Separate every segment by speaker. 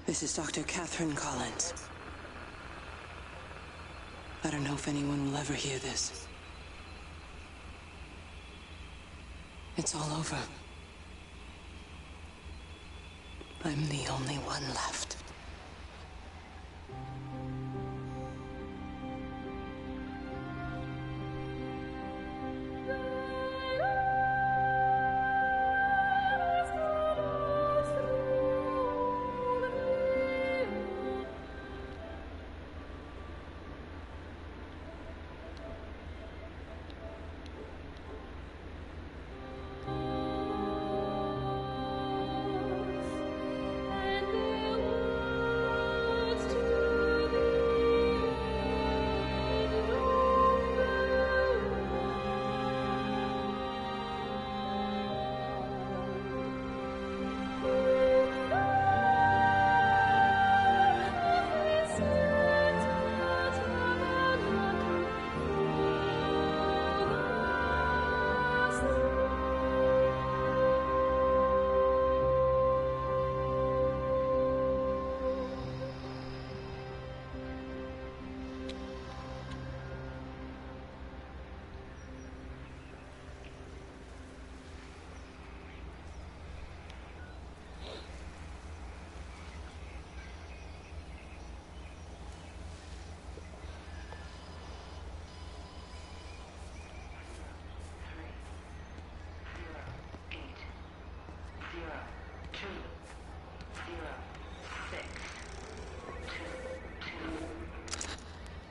Speaker 1: This is Dr. Catherine Collins. I don't know if anyone will ever hear this. It's all over. I'm the only one left.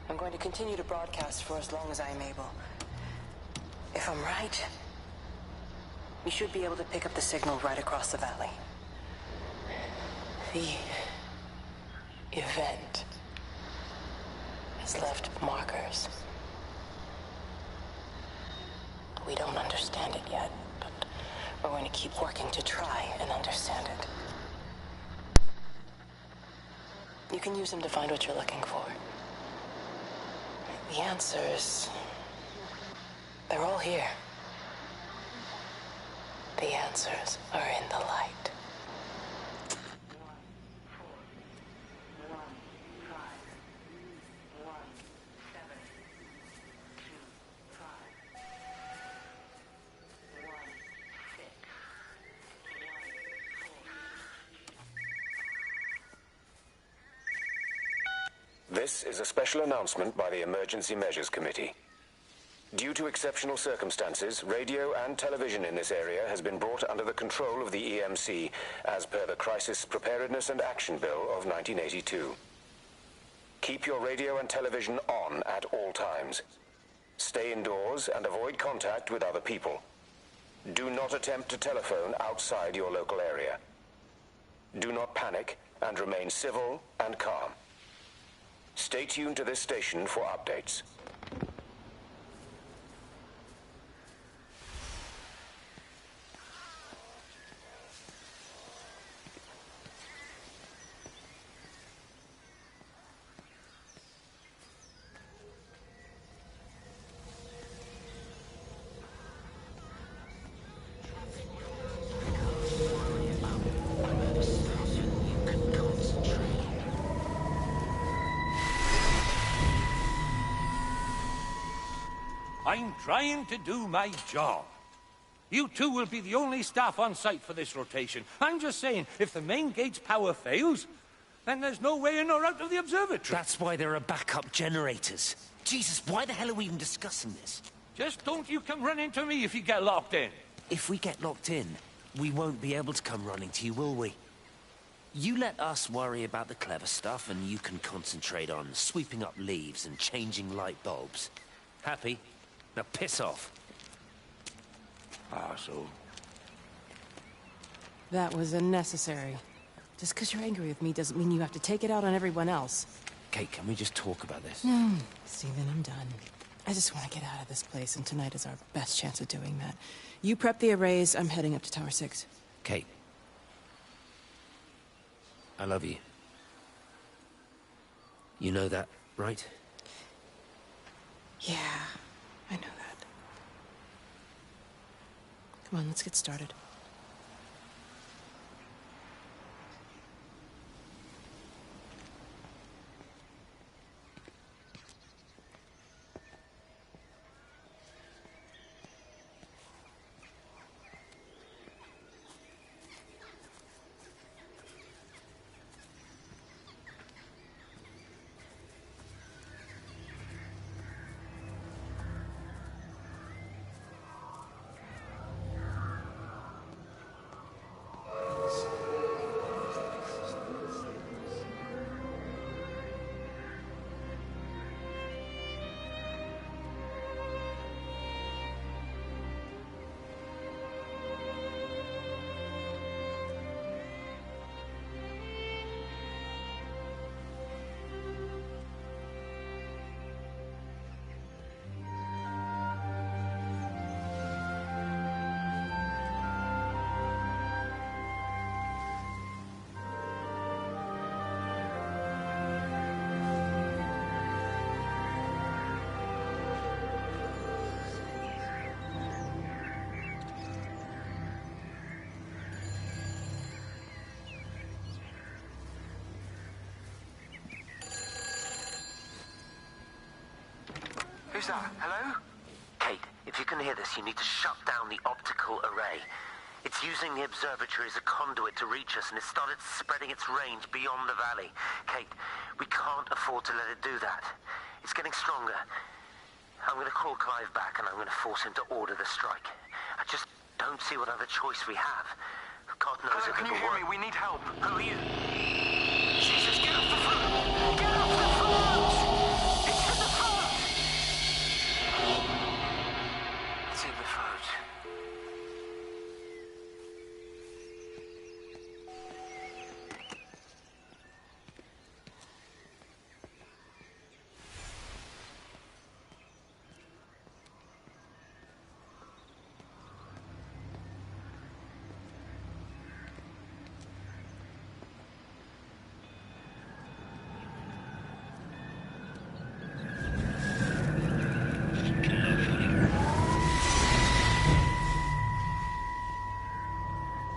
Speaker 1: I'm going to continue to broadcast for as long as I am able. If I'm right, we should be able to pick up the signal right across the valley. The event has left markers. We don't understand it yet, but we're going to keep working to try and understand it. You can use them to find what you're looking for. The answers, they're all here. The answers are in the light.
Speaker 2: This is a special announcement by the Emergency Measures Committee. Due to exceptional circumstances, radio and television in this area has been brought under the control of the EMC as per the Crisis Preparedness and Action Bill of 1982. Keep your radio and television on at all times. Stay indoors and avoid contact with other people. Do not attempt to telephone outside your local area. Do not panic and remain civil and calm. Stay tuned to this station for updates.
Speaker 3: I'm trying to do my job. You two will be the only staff on site for this rotation. I'm just saying, if the main gate's power fails, then there's no way in or out of the observatory.
Speaker 4: That's why there are backup generators. Jesus, why the hell are we even discussing this?
Speaker 3: Just don't you come running to me if you get locked in.
Speaker 4: If we get locked in, we won't be able to come running to you, will we? You let us worry about the clever stuff, and you can concentrate on sweeping up leaves and changing light bulbs. Happy? Now piss off.
Speaker 3: Arsehole.
Speaker 5: That was unnecessary. Just because you're angry with me doesn't mean you have to take it out on everyone else.
Speaker 4: Kate, can we just talk about this?
Speaker 5: No, Stephen, I'm done. I just want to get out of this place, and tonight is our best chance of doing that. You prep the arrays, I'm heading up to Tower 6.
Speaker 4: Kate. I love you. You know that, right?
Speaker 5: Yeah, I know that. Come on, let's get started.
Speaker 6: Who's that? Hello?
Speaker 4: Kate, if you can hear this, you need to shut down the optical array. It's using the observatory as a conduit to reach us, and it's started spreading its range beyond the valley. Kate, we can't afford to let it do that. It's getting stronger. I'm going to call Clive back, and I'm going to force him to order the strike. I just don't see what other choice we have. God knows
Speaker 6: Hello,
Speaker 4: it
Speaker 6: can you
Speaker 4: could
Speaker 6: hear
Speaker 4: work.
Speaker 6: me? We need help.
Speaker 4: Who are you?
Speaker 6: Jesus, get off the phone! Get off the phone! It's in the phone! It's in the phone.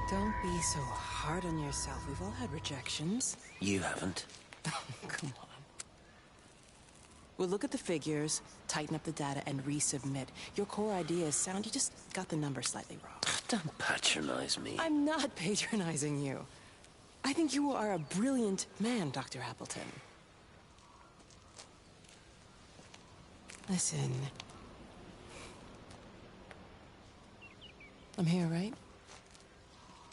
Speaker 5: Don't be so hard on yourself. We've all had rejections.
Speaker 4: You haven't.
Speaker 5: Come on. We'll look at the figures, tighten up the data, and resubmit. Your core idea is sound, you just got the number slightly wrong.
Speaker 4: Don't patronize me.
Speaker 5: I'm not patronizing you. I think you are a brilliant man, Dr. Appleton. Listen. I'm here, right?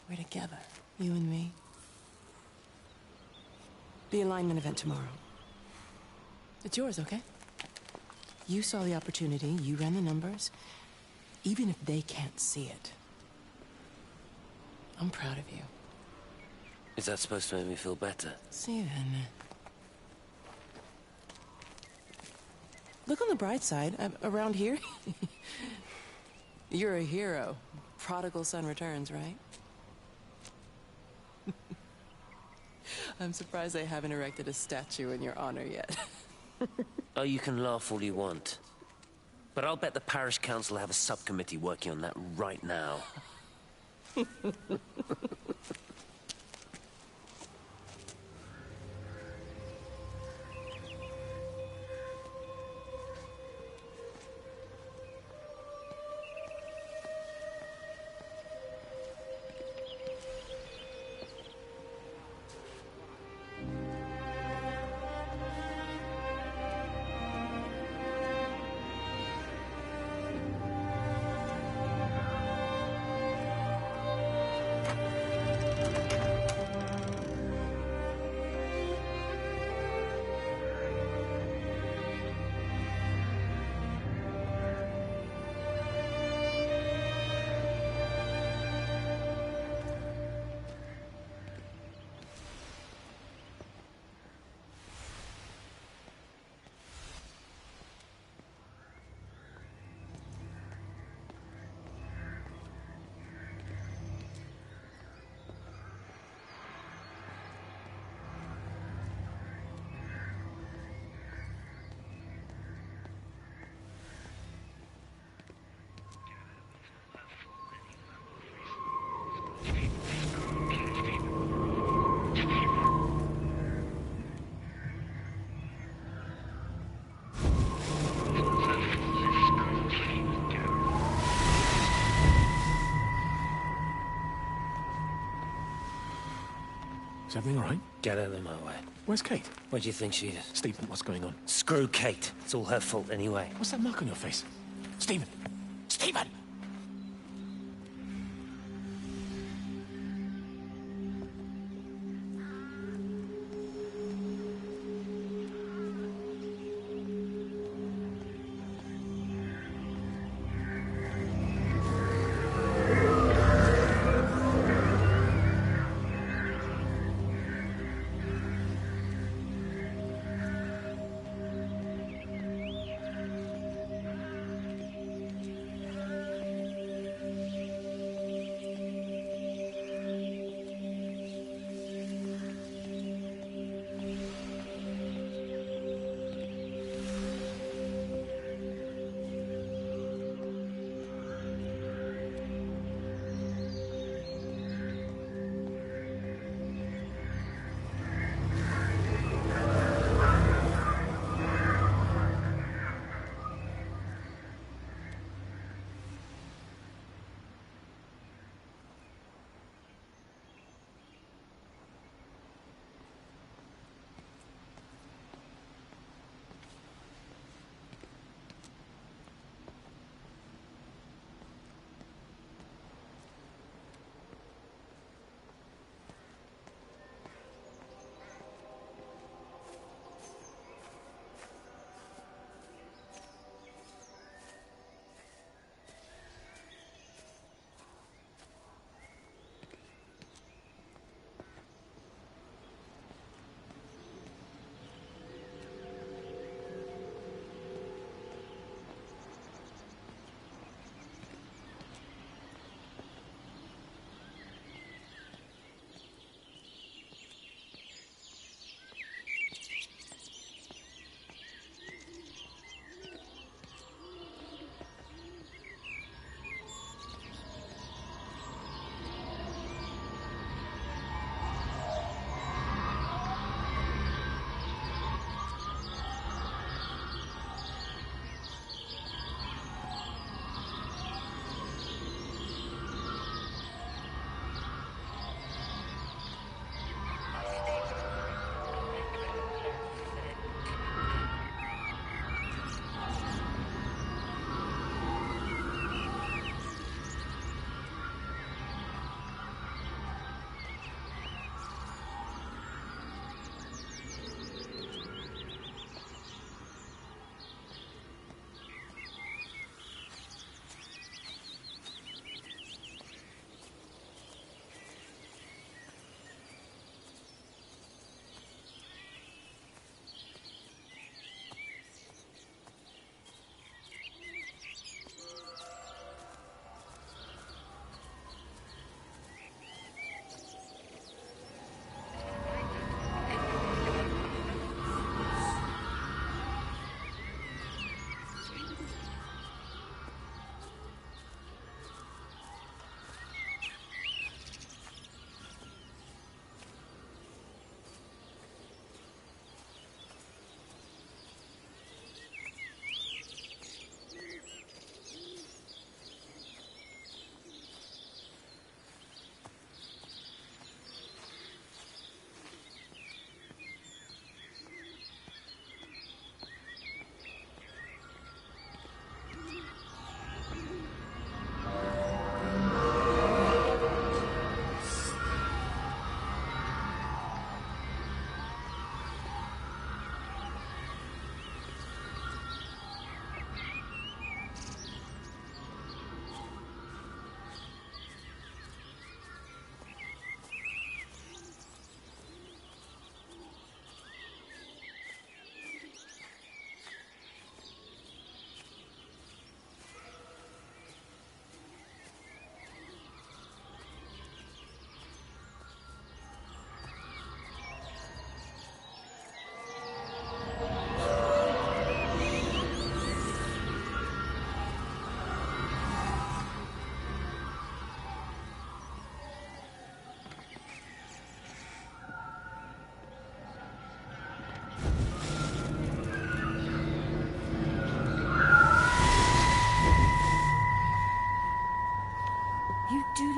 Speaker 5: We're together, you and me. The alignment event tomorrow. It's yours, okay? You saw the opportunity, you ran the numbers. Even if they can't see it, I'm proud of you.
Speaker 4: Is that supposed to make me feel better?
Speaker 5: Steven. Look on the bright side. Around here, you're a hero. Prodigal son returns, right? I'm surprised they haven't erected a statue in your honor yet.
Speaker 4: Oh, you can laugh all you want. But I'll bet the parish council have a subcommittee working on that right now.
Speaker 7: Is everything all right?
Speaker 4: Get out of my way.
Speaker 7: Where's Kate?
Speaker 4: Where do you think she is?
Speaker 7: Stephen, what's going on?
Speaker 4: Screw Kate. It's all her fault anyway.
Speaker 7: What's that mark on your face? Stephen! Stephen!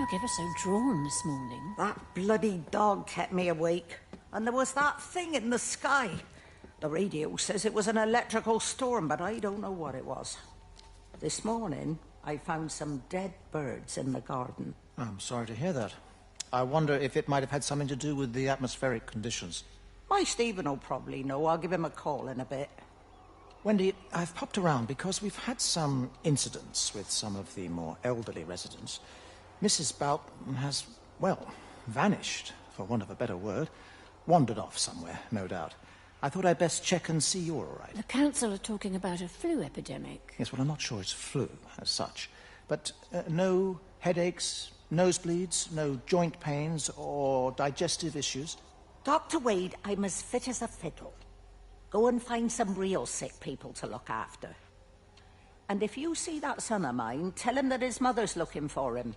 Speaker 8: look ever so drawn this morning.
Speaker 9: That bloody dog kept me awake. And there was that thing in the sky. The radio says it was an electrical storm, but I don't know what it was. This morning, I found some dead birds in the garden.
Speaker 10: I'm sorry to hear that. I wonder if it might have had something to do with the atmospheric conditions.
Speaker 9: My Stephen will probably know. I'll give him a call in a bit.
Speaker 10: Wendy, I've popped around because we've had some incidents with some of the more elderly residents. Mrs. Boughton has, well, vanished, for want of a better word. Wandered off somewhere, no doubt. I thought I'd best check and see you're all right.
Speaker 8: The council are talking about a flu epidemic.
Speaker 10: Yes, well, I'm not sure it's flu as such. But no headaches, nosebleeds, no joint pains or digestive issues?
Speaker 9: Dr. Wade, I'm as fit as a fiddle. Go and find some real sick people to look after. And if you see that son of mine, tell him that his mother's looking for him.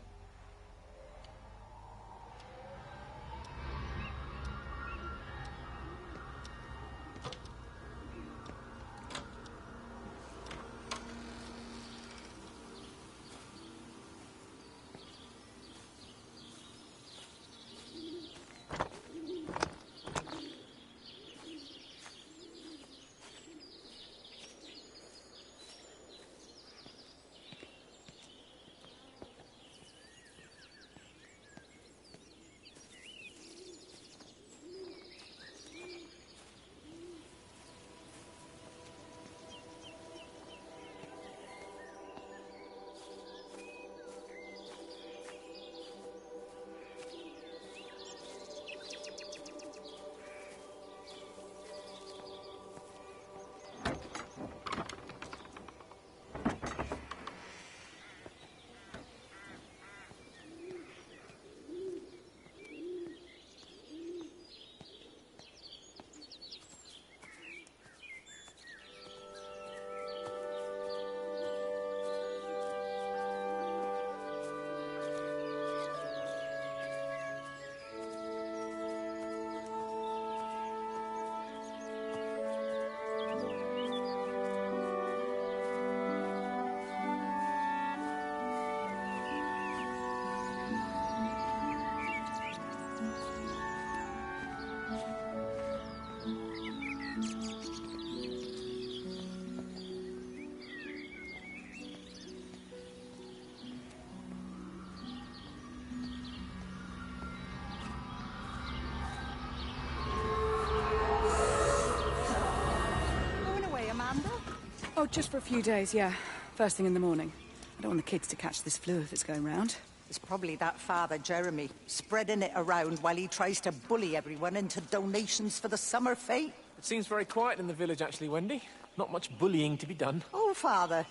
Speaker 11: Oh, just for a few days, yeah. First thing in the morning. I don't want the kids to catch this flu if it's going round.
Speaker 9: It's probably that father, Jeremy, spreading it around while he tries to bully everyone into donations for the summer fete.
Speaker 7: It seems very quiet in the village, actually, Wendy. Not much bullying to be done.
Speaker 9: Oh, Father,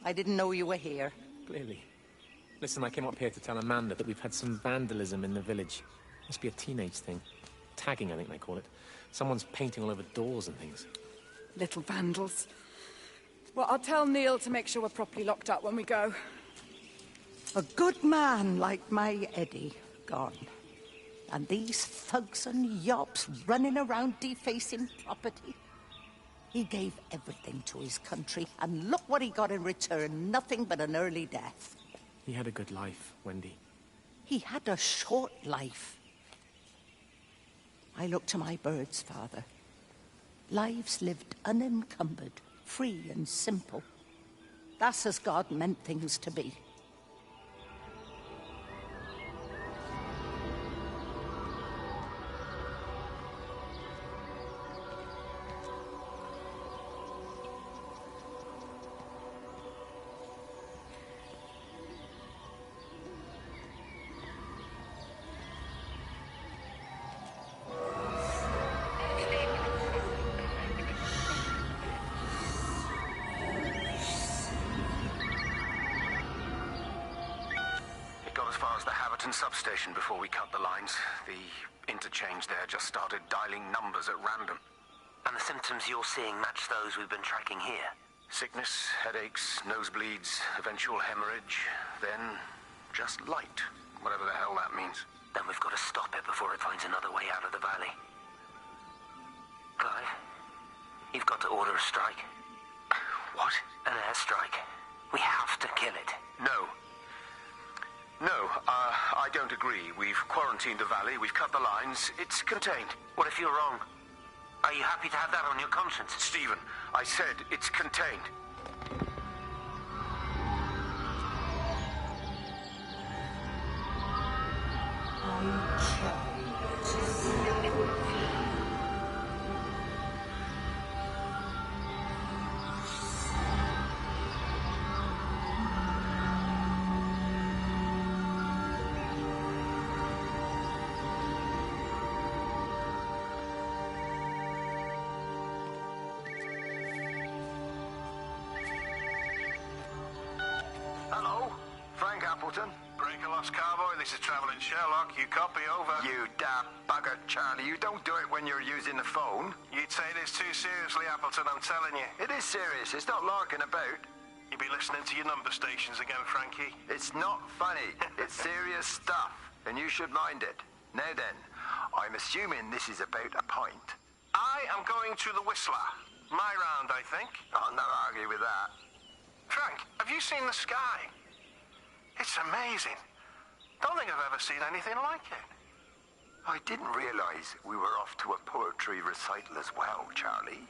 Speaker 9: I didn't know you were here.
Speaker 7: Clearly. Listen, I came up here to tell Amanda that we've had some vandalism in the village. Must be a teenage thing. Tagging, I think they call it. Someone's painting all over doors and things.
Speaker 11: Little vandals. Well, I'll tell Neil to make sure we're properly locked up when we go.
Speaker 9: A good man like my Eddie, gone. And these thugs and yops running around defacing property. He gave everything to his country, and look what he got in return. Nothing but an early death.
Speaker 7: He had a good life, Wendy.
Speaker 9: He had a short life. I look to my birds, Father. Lives lived unencumbered, free and simple. That's as God meant things to be.
Speaker 2: Substation before we cut the lines. The interchange there just started dialing numbers at random.
Speaker 12: And the symptoms you're seeing match those we've been tracking here?
Speaker 2: Sickness, headaches, nosebleeds, eventual hemorrhage, then just light, whatever the hell that means.
Speaker 12: Then we've got to stop it before it finds another way out of the valley. Clive, you've got to order a strike.
Speaker 2: What?
Speaker 12: An airstrike. We have to kill it.
Speaker 2: No.
Speaker 13: No, I don't agree. We've quarantined the valley, we've cut the lines. It's contained.
Speaker 12: What if you're wrong? Are you happy to have that on your conscience?
Speaker 13: Stephen, I said it's contained.
Speaker 14: Hello, Frank Appleton. Breaker Lost Cowboy, this is Traveling Sherlock. You copy, over.
Speaker 15: You daft bugger, Charlie. You don't do it when you're using the phone.
Speaker 14: You'd say this too seriously, Appleton, I'm telling you.
Speaker 15: It is serious. It's not larking about.
Speaker 14: You be listening to your number stations again, Frankie.
Speaker 15: It's not funny. It's serious stuff, and you should mind it. Now then, I'm assuming this is about a pint.
Speaker 14: I am going to the Whistler. My round, I think.
Speaker 15: I'll not argue with that.
Speaker 14: Frank, have you seen the sky? It's amazing. Don't think I've ever seen anything like it.
Speaker 15: I didn't realize we were off to a poetry recital as well, Charlie.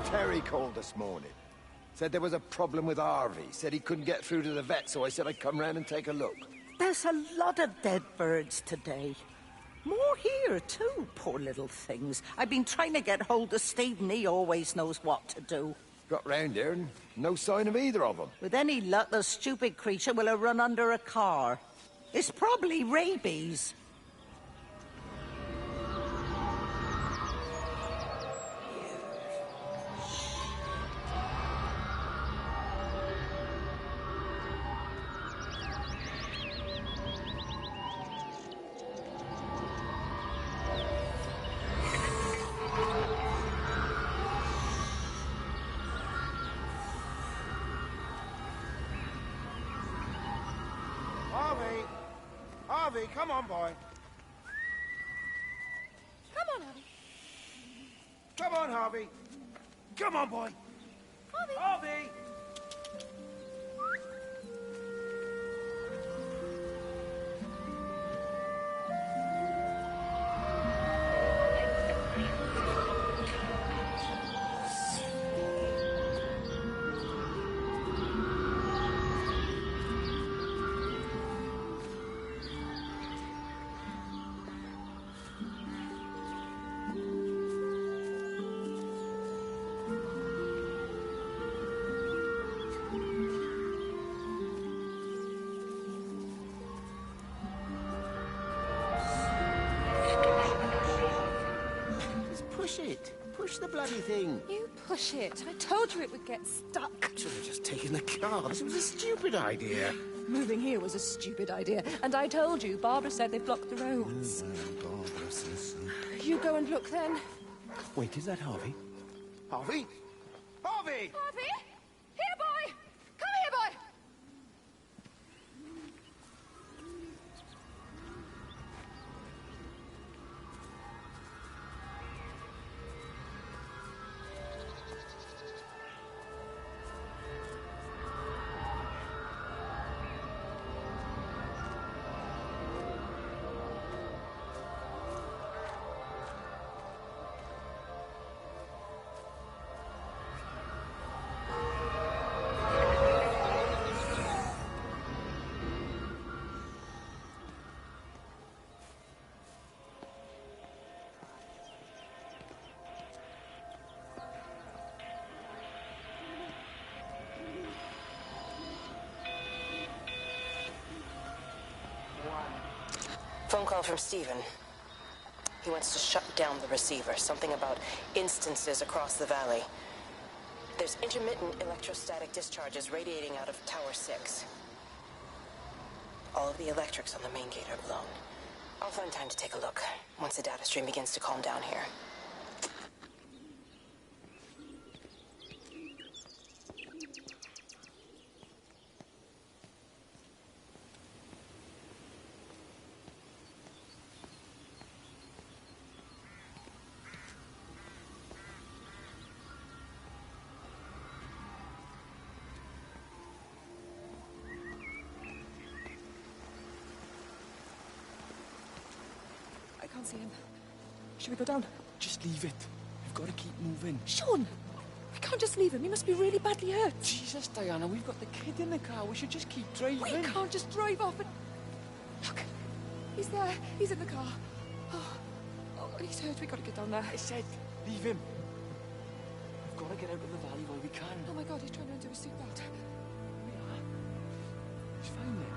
Speaker 16: Terry called this morning. Said there was a problem with Harvey. Said he couldn't get through to the vet, so I said I'd come round and take a look.
Speaker 9: There's a lot of dead birds today. More here, too, poor little things. I've been trying to get hold of Steve, and he always knows what to do.
Speaker 16: Got round here and no sign of either of them.
Speaker 9: With any luck, the stupid creature will have run under a car. It's probably rabies.
Speaker 17: Harvey, come on, boy.
Speaker 18: Come on, Harvey.
Speaker 17: Come on, Harvey. Come on, boy.
Speaker 18: Harvey.
Speaker 17: Harvey!
Speaker 16: Push it. Push the bloody thing.
Speaker 18: You push it. I told you it would get stuck.
Speaker 16: Should have just taken the car. This was a stupid idea.
Speaker 18: Moving here was a stupid idea. And I told you, Barbara said they blocked the roads.
Speaker 16: Barbara says so.
Speaker 18: You go and look then.
Speaker 16: Wait, is that Harvey? Harvey? Harvey!
Speaker 18: Harvey? Here, boy! Come here, boy!
Speaker 1: Phone call from Stephen. He wants to shut down the receiver. Something about instances across the valley. There's intermittent electrostatic discharges radiating out of Tower 6. All of the electrics on the main gate are blown. I'll find time to take a look once the data stream begins to calm down here.
Speaker 11: can't see him. Should we go down?
Speaker 19: Just leave it. We've got to keep moving.
Speaker 11: Sean! We can't just leave him. He must be really badly hurt.
Speaker 19: Jesus, Diana, we've got the kid in the car. We should just keep driving.
Speaker 11: We can't just drive off and... Look, he's there. He's in the car. Oh, he's hurt. We've got to get down there.
Speaker 19: I said, leave him. We've got to get out of the valley while we can.
Speaker 11: Oh my God, he's trying to undo his seatbelt.
Speaker 19: He's fine then.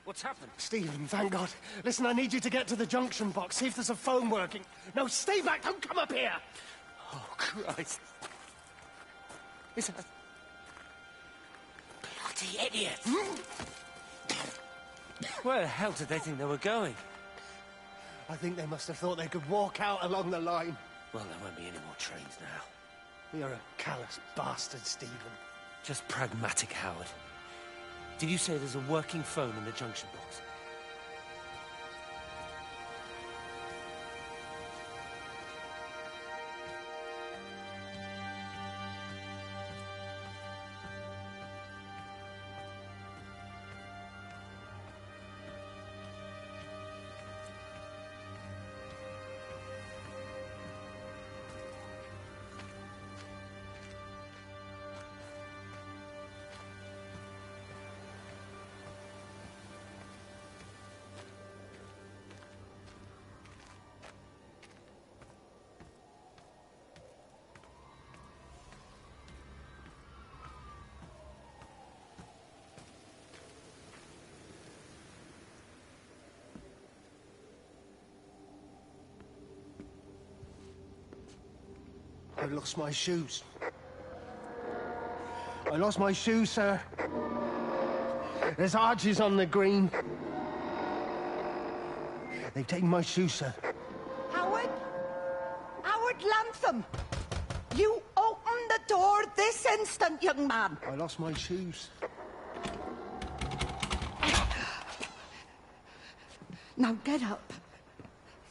Speaker 4: What's happened?
Speaker 17: Stephen, thank God. Listen, I need you to get to the junction box, see if there's a phone working. No, stay back, don't come up here!
Speaker 4: Oh, Christ. Is that... Bloody idiot! Where the hell did they think they were going?
Speaker 17: I think they must have thought they could walk out along the line.
Speaker 4: Well, there won't be any more trains now.
Speaker 17: You're a callous bastard, Stephen.
Speaker 4: Just pragmatic, Howard. Did you say there's a working phone in the junction box?
Speaker 17: I lost my shoes. I lost my shoes, sir. There's arches on the green. They've taken my shoes, sir.
Speaker 9: Howard? Howard Lantham! You open the door this instant, young man.
Speaker 17: I lost my shoes.
Speaker 9: Now get up.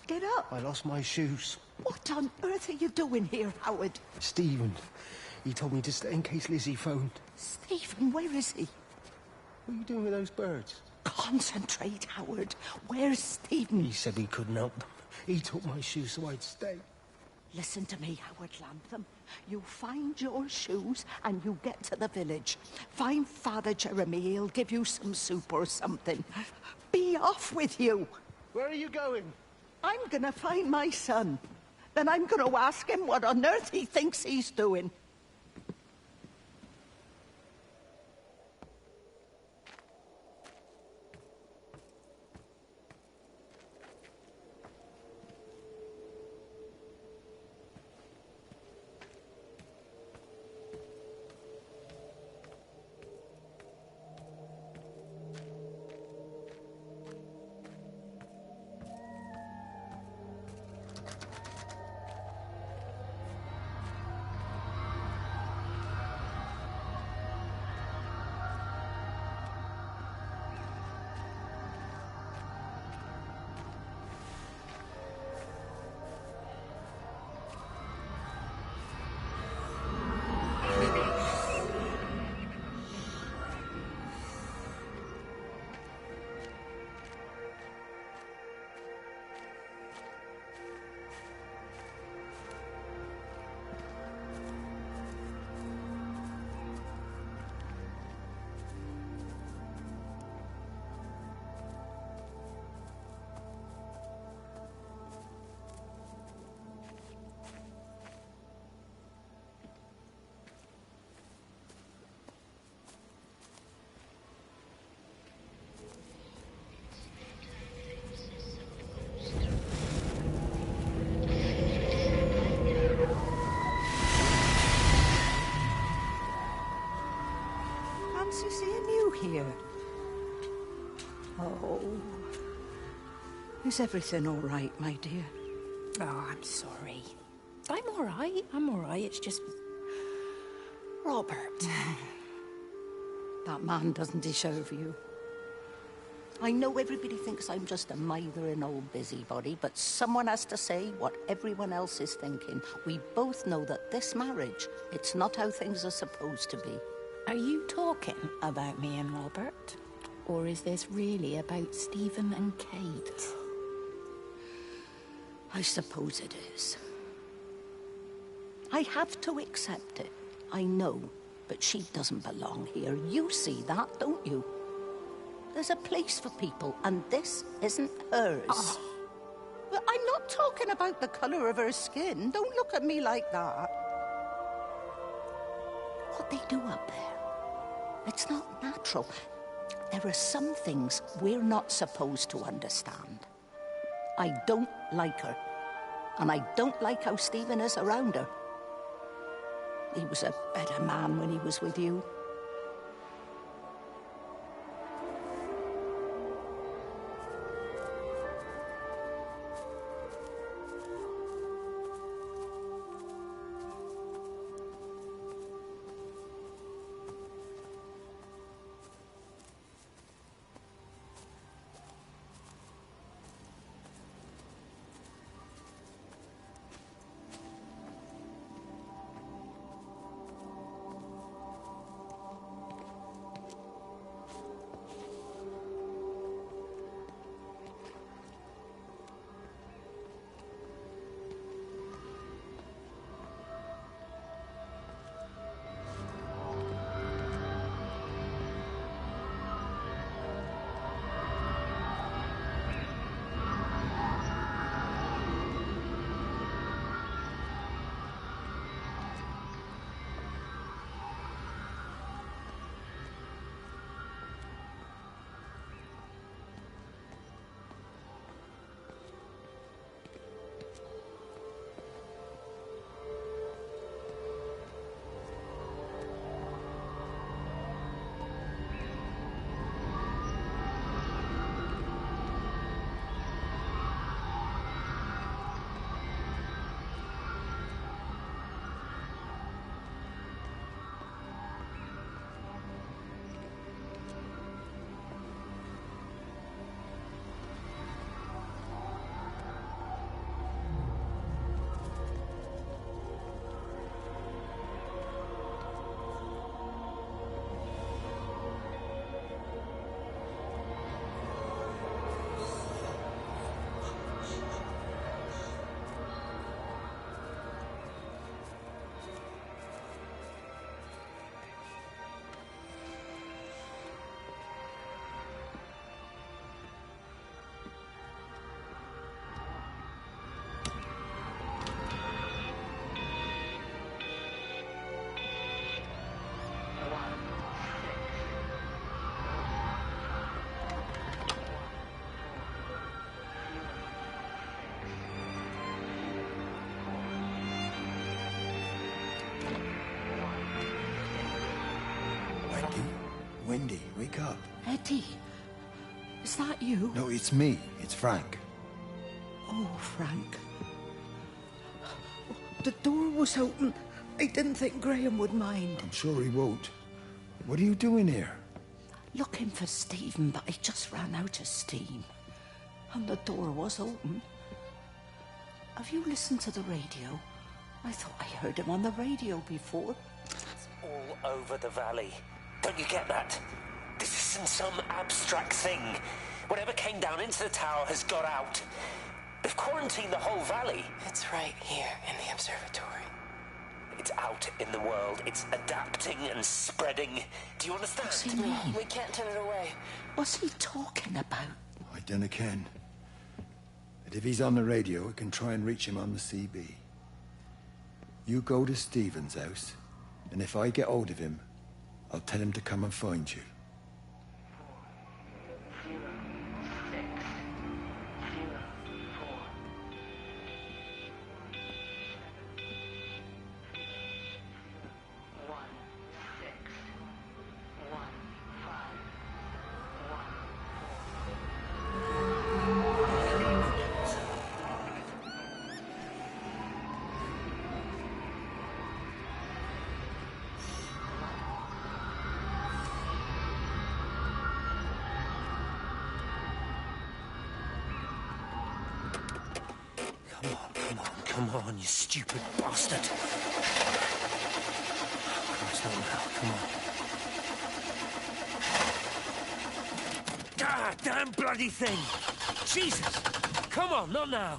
Speaker 9: Get up.
Speaker 17: I lost my shoes.
Speaker 9: What on earth are you doing here, Howard?
Speaker 17: Stephen, he told me to stay in case Lizzie phoned.
Speaker 9: Stephen, where is he?
Speaker 17: What are you doing with those birds?
Speaker 9: Concentrate, Howard. Where's Stephen?
Speaker 17: He said he couldn't help them. He took my shoes so I'd stay.
Speaker 9: Listen to me, Howard Lantham. You find your shoes and you get to the village. Find Father Jeremy. He'll give you some soup or something. Be off with you.
Speaker 17: Where are you going?
Speaker 9: I'm gonna find my son. Then I'm gonna ask him what on earth he thinks he's doing. Is everything all right, my dear?
Speaker 8: Oh, I'm sorry. I'm all right. I'm all right. It's just... Robert.
Speaker 9: That man doesn't deserve you. I know everybody thinks I'm just a mithering old busybody, but someone has to say what everyone else is thinking. We both know that this marriage, it's not how things are supposed to be.
Speaker 8: Are you talking about me and Robert? Or is this really about Stephen and Kate?
Speaker 9: I suppose it is. I have to accept it. I know, but she doesn't belong here. You see that, don't you? There's a place for people, and this isn't hers.
Speaker 8: Oh.
Speaker 9: But I'm not talking about the colour of her skin. Don't look at me like that. What they do up there, it's not natural. There are some things we're not supposed to understand. I don't like her, and I don't like how Stephen is around her. He was a better man when he was with you.
Speaker 16: Wendy, wake up.
Speaker 9: Eddie, is that you?
Speaker 16: No, it's me. It's Frank.
Speaker 9: Oh, Frank. The door was open. I didn't think Graham would mind.
Speaker 16: I'm sure he won't. What are you doing here?
Speaker 9: Looking for Stephen, but I just ran out of steam. And the door was open. Have you listened to the radio? I thought I heard him on the radio before.
Speaker 4: It's all over the valley. Don't you get that? This isn't some abstract thing. Whatever came down into the tower has got out. They've quarantined the whole valley.
Speaker 1: It's right here in the observatory.
Speaker 4: It's out in the world. It's adapting and spreading. Do you understand?
Speaker 9: What's he mean?
Speaker 1: We can't turn it away.
Speaker 9: What's he talking about?
Speaker 16: I dunno ken. But if he's on the radio, we can try and reach him on the CB. You go to Stephen's house, and if I get hold of him, I'll tell him to come and find you.
Speaker 4: Come on, you stupid bastard. Christ, not now. Come on. Ah, damn bloody thing! Jesus! Come on, not now!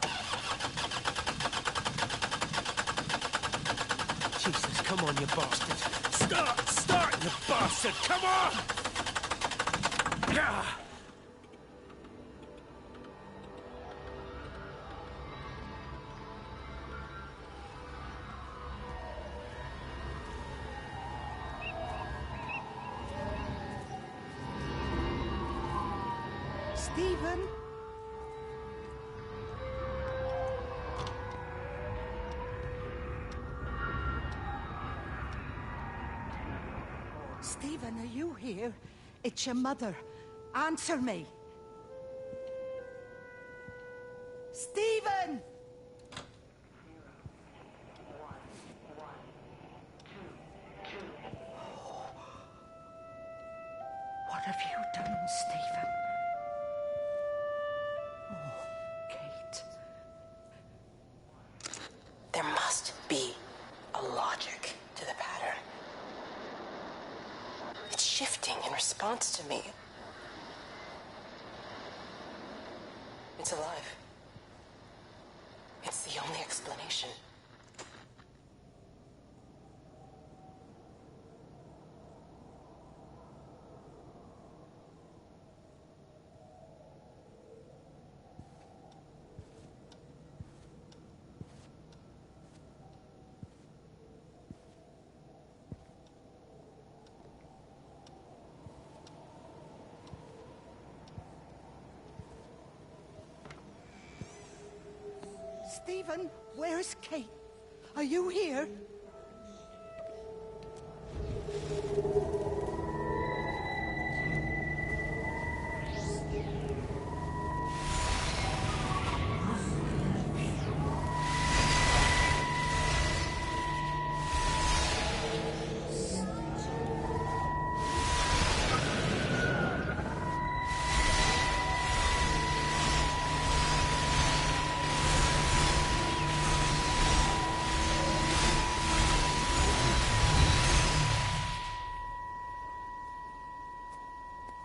Speaker 4: Jesus, come on, you bastard! Start, you bastard! Come on! Ah!
Speaker 9: Stephen? Stephen, are you here? It's your mother. Answer me. Stephen! What have you done, Stephen? Oh, Kate.
Speaker 1: There must be a logic to the pattern. It's shifting in response to me. It's alive. It's the only explanation.
Speaker 9: Stephen, where's Kate? Are you here?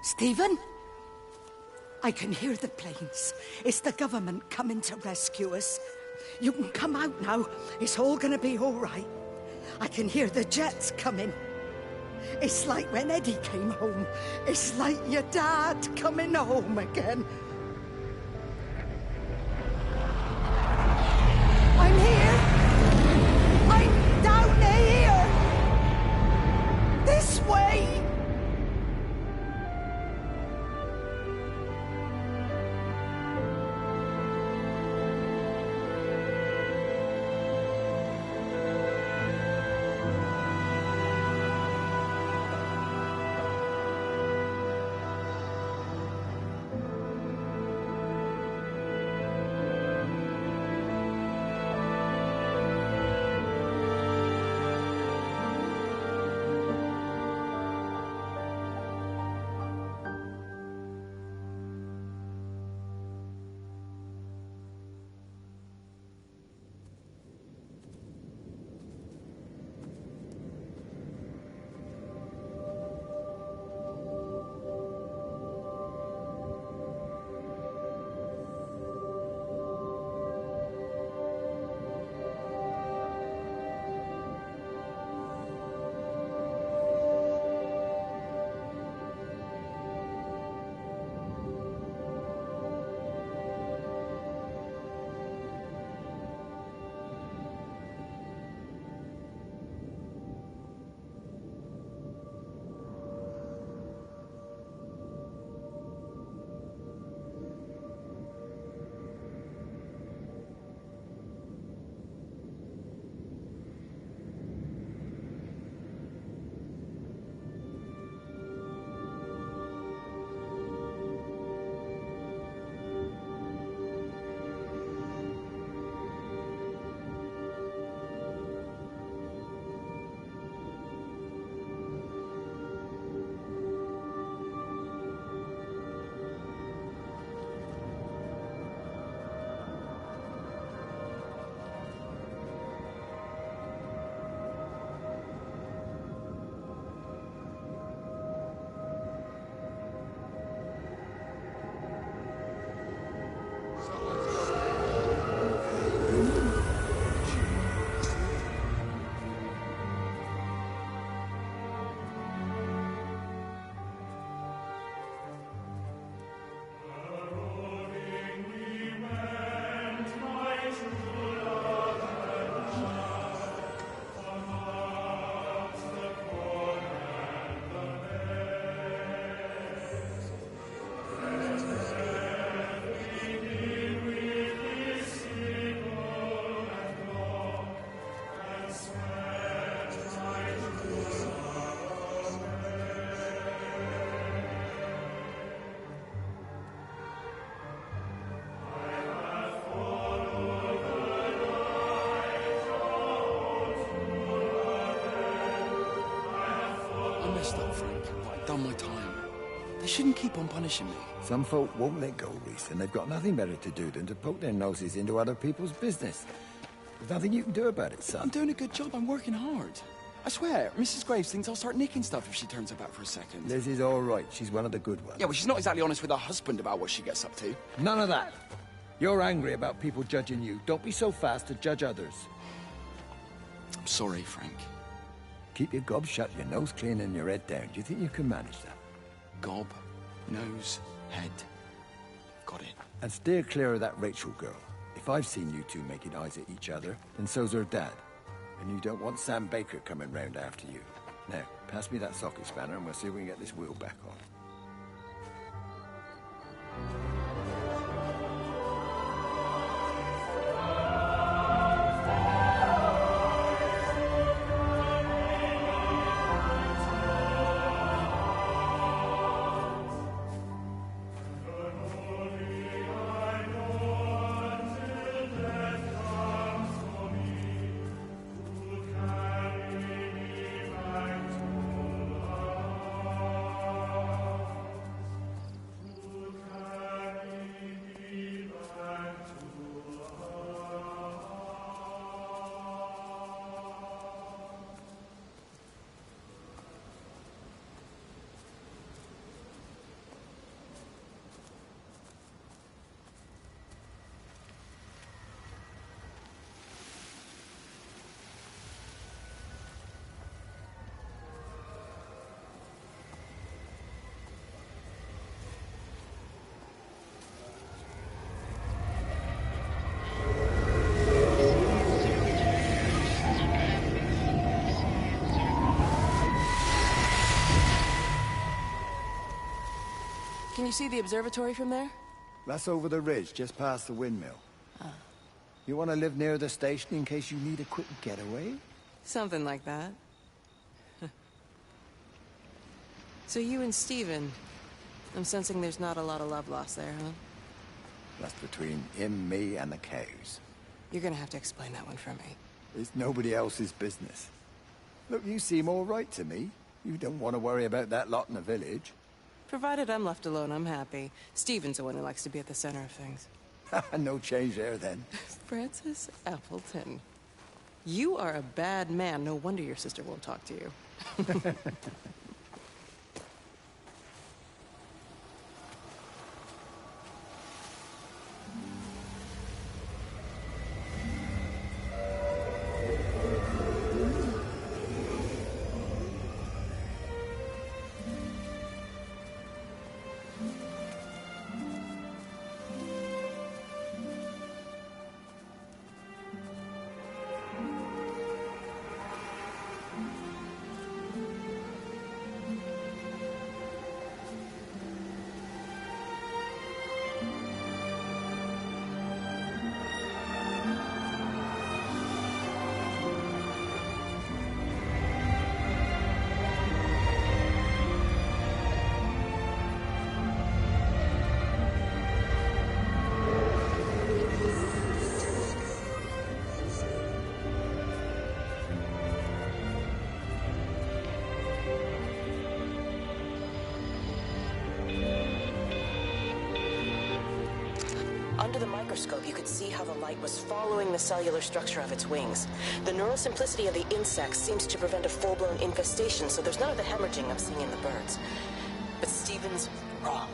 Speaker 9: Stephen? I can hear the planes. It's the government coming to rescue us. You can come out now. It's all gonna be all right. I can hear the jets coming. It's like when Eddie came home. It's like your dad coming home again. I'm here. I'm down here. This way.
Speaker 19: messed up, Frank. I've done my time. They shouldn't keep on punishing me.
Speaker 16: Some folk won't let go, Reese, and they've got nothing better to do than to poke their noses into other people's business. There's nothing you can do about it, son.
Speaker 19: I'm doing a good job. I'm working hard. I swear, Mrs. Graves thinks I'll start nicking stuff if she turns her back for a second.
Speaker 16: Lizzie's all right. She's one of the good ones.
Speaker 19: Yeah, well, she's not exactly honest with her husband about what she gets up to.
Speaker 16: None of that. You're angry about people judging you. Don't be so fast to judge others.
Speaker 19: I'm sorry, Frank.
Speaker 16: Keep your gob shut, your nose clean, and your head down. Do you think you can manage that?
Speaker 19: Gob, nose, head. Got it.
Speaker 16: And steer clear of that Rachel girl. If I've seen you two making eyes at each other, then so's her dad. And you don't want Sam Baker coming round after you. Now, pass me that socket spanner and we'll see if we can get this wheel back on.
Speaker 5: Can you see the observatory from there?
Speaker 16: That's over the ridge, just past the windmill.
Speaker 5: Ah.
Speaker 16: You want to live near the station in case you need a quick getaway?
Speaker 5: Something like that. So you and Stephen, I'm sensing there's not a lot of love lost there, huh?
Speaker 16: That's between him, me, and the cows.
Speaker 5: You're gonna have to explain that one for me.
Speaker 16: It's nobody else's business. Look, you seem all right to me. You don't want to worry about that lot in the village.
Speaker 5: Provided I'm left alone, I'm happy. Stephen's the one who likes to be at the center of things.
Speaker 16: No change there, then.
Speaker 5: Francis Appleton. You are a bad man. No wonder your sister won't talk to you. Under the microscope, you could see how the light was following the cellular structure of its wings. The neural simplicity of the insects seems to prevent a full-blown infestation, so there's none of the hemorrhaging I'm seeing in the birds. But Stephen's wrong.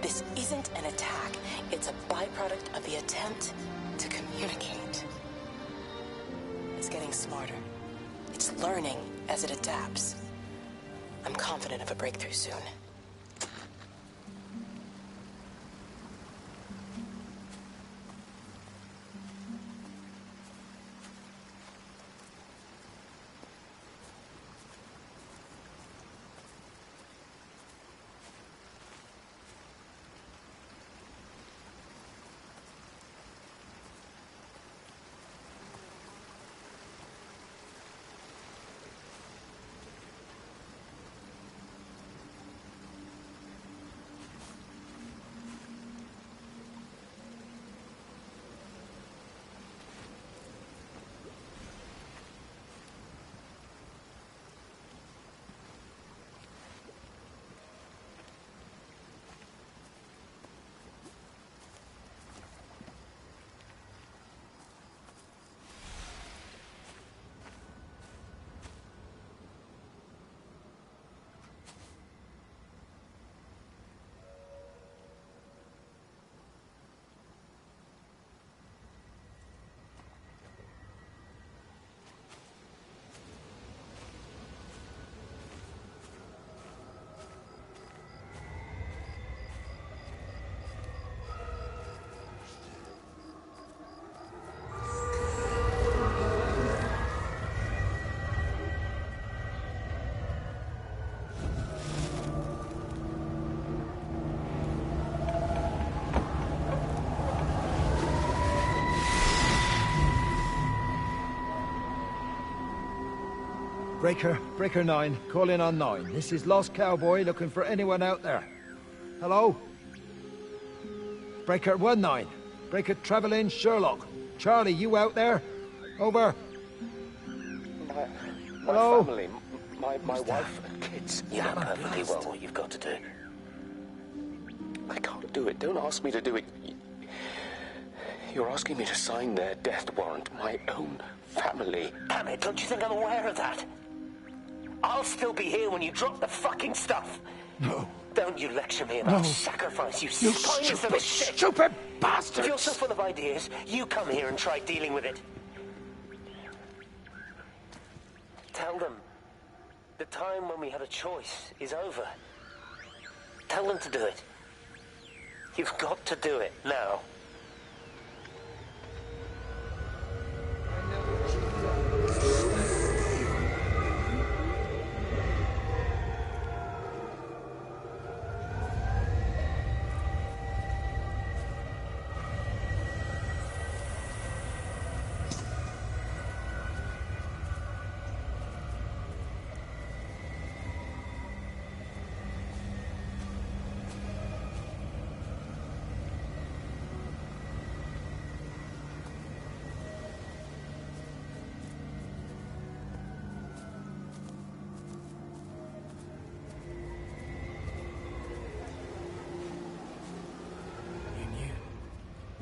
Speaker 5: This isn't an attack. It's a byproduct of the attempt to communicate. It's getting smarter. It's learning as it adapts. I'm confident of a breakthrough soon.
Speaker 16: Breaker 9, call in on 9. This is Lost Cowboy looking for anyone out there. Hello? Breaker 19. Breaker Travelin' Sherlock. Charlie, you out there? Over.
Speaker 2: My
Speaker 16: Hello?
Speaker 2: family, my wife and kids.
Speaker 4: You know perfectly well what you've got to do.
Speaker 2: I can't do it. Don't ask me to do it. You're asking me to sign their death warrant. My own family.
Speaker 4: Damn it, don't you think I'm aware of that? I'll still be here when you drop the fucking stuff.
Speaker 16: No.
Speaker 4: Don't you lecture me about
Speaker 16: No.
Speaker 4: sacrifice, you
Speaker 16: You
Speaker 4: spineless little shit.
Speaker 16: stupid bastard!
Speaker 4: If you're so full of ideas, you come here and try dealing with it. Tell them the time when we had a choice is over. Tell them to do it. You've got to do it now.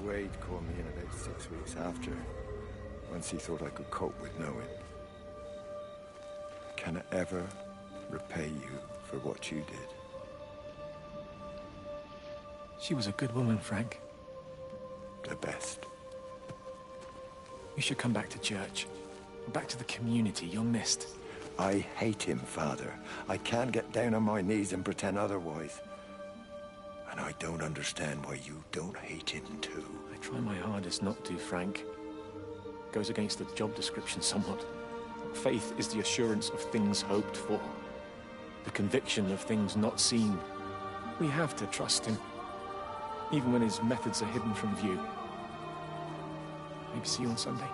Speaker 16: Wade called me in about 6 weeks after, once he thought I could cope with knowing. Can I ever repay you for what you did?
Speaker 7: She was a good woman, Frank.
Speaker 16: The best.
Speaker 7: You should come back to church. Back to the community. You're missed.
Speaker 16: I hate him, Father. I can't get down on my knees and pretend otherwise. And I don't understand why you don't hate him too.
Speaker 7: I try my hardest not to, Frank. Goes against the job description somewhat. Faith is the assurance of things hoped for. The conviction of things not seen. We have to trust him. Even when his methods are hidden from view. Maybe see you on Sunday.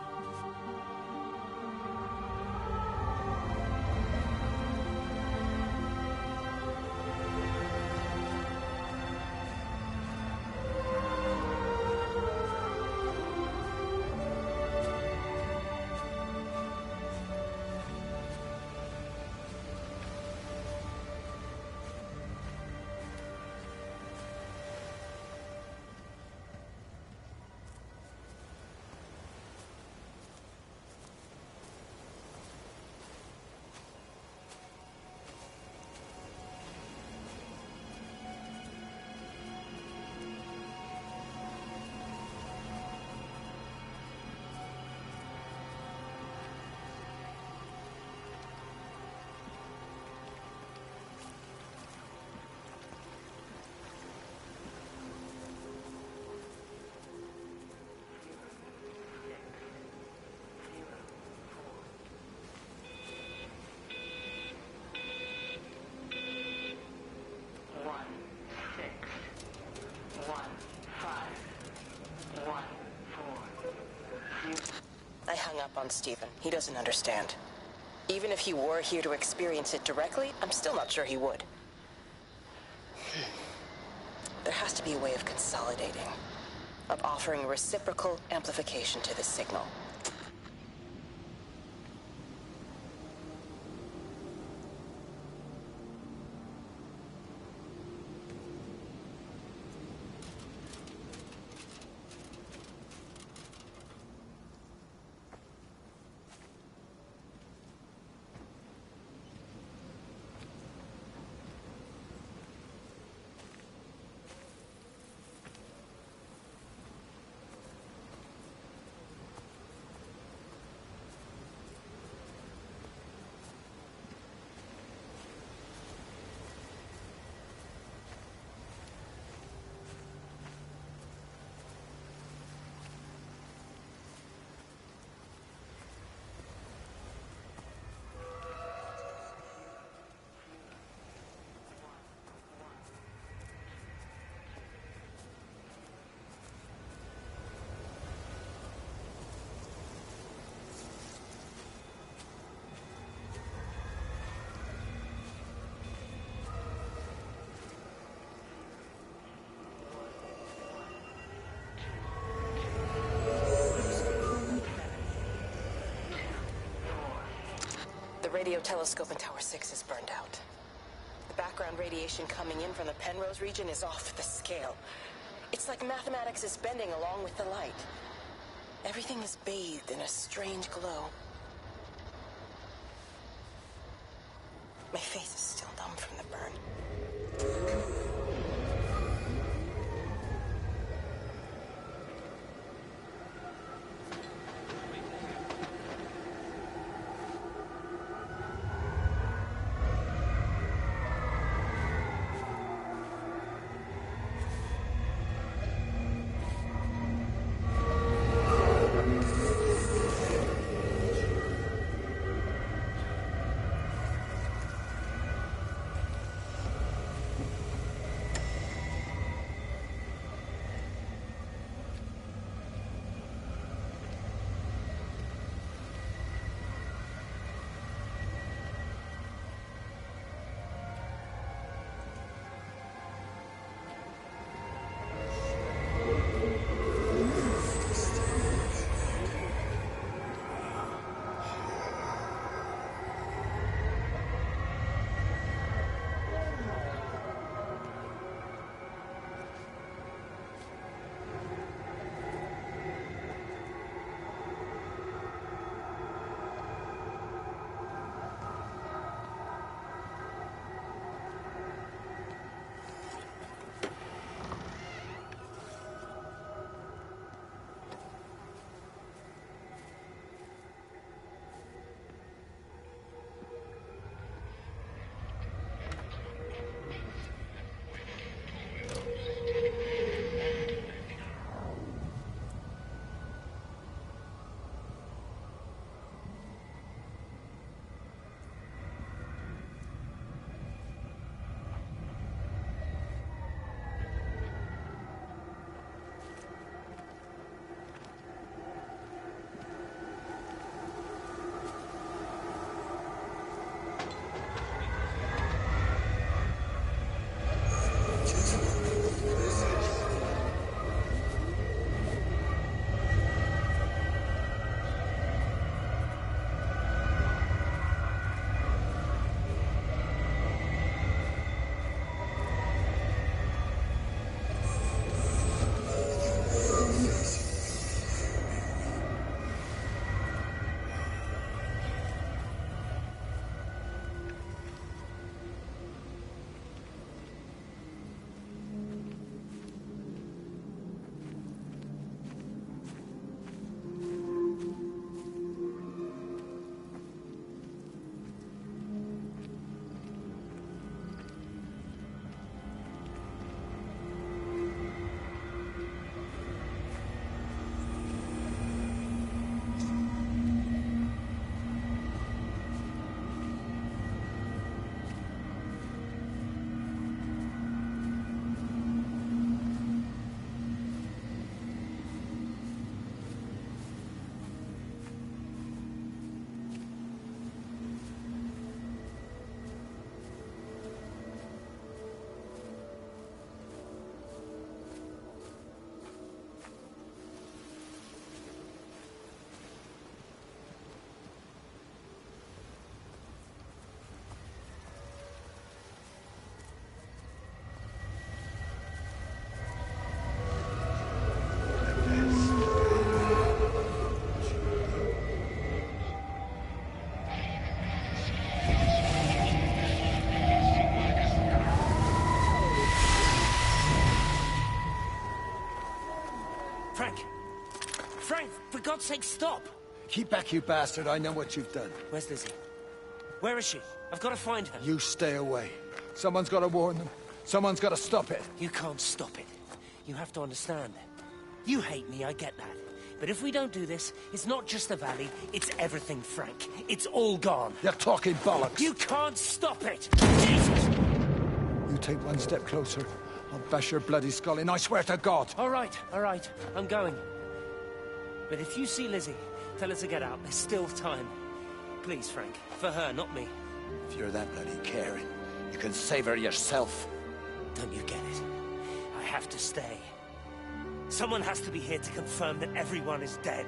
Speaker 5: I hung up on Stephen. He doesn't understand. Even if he were here to experience it directly, I'm still not sure he would. There has to be a way of consolidating, of offering reciprocal amplification to the signal. The radio telescope in Tower 6 is burned out. The background radiation coming in from the Penrose region is off the scale. It's like mathematics is bending along with the light. Everything is bathed in a strange glow. My face is still numb from the burn.
Speaker 4: Frank, for God's sake, stop!
Speaker 16: Keep back, you bastard. I know what you've done.
Speaker 4: Where's Lizzie? Where is she? I've got to find her.
Speaker 16: You stay away. Someone's got to warn them. Someone's got to stop it.
Speaker 4: You can't stop it. You have to understand. You hate me, I get that. But if we don't do this, it's not just the valley, it's everything, Frank. It's all gone.
Speaker 16: You're talking bollocks.
Speaker 4: You can't stop it! Jesus!
Speaker 16: You take one step closer, I'll bash your bloody skull in, I swear to God.
Speaker 4: All right, I'm going. But if you see Lizzie, tell her to get out. There's still time. Please, Frank. For her, not me.
Speaker 16: If you're that bloody caring, you can save her yourself.
Speaker 4: Don't you get it? I have to stay. Someone has to be here to confirm that everyone is dead.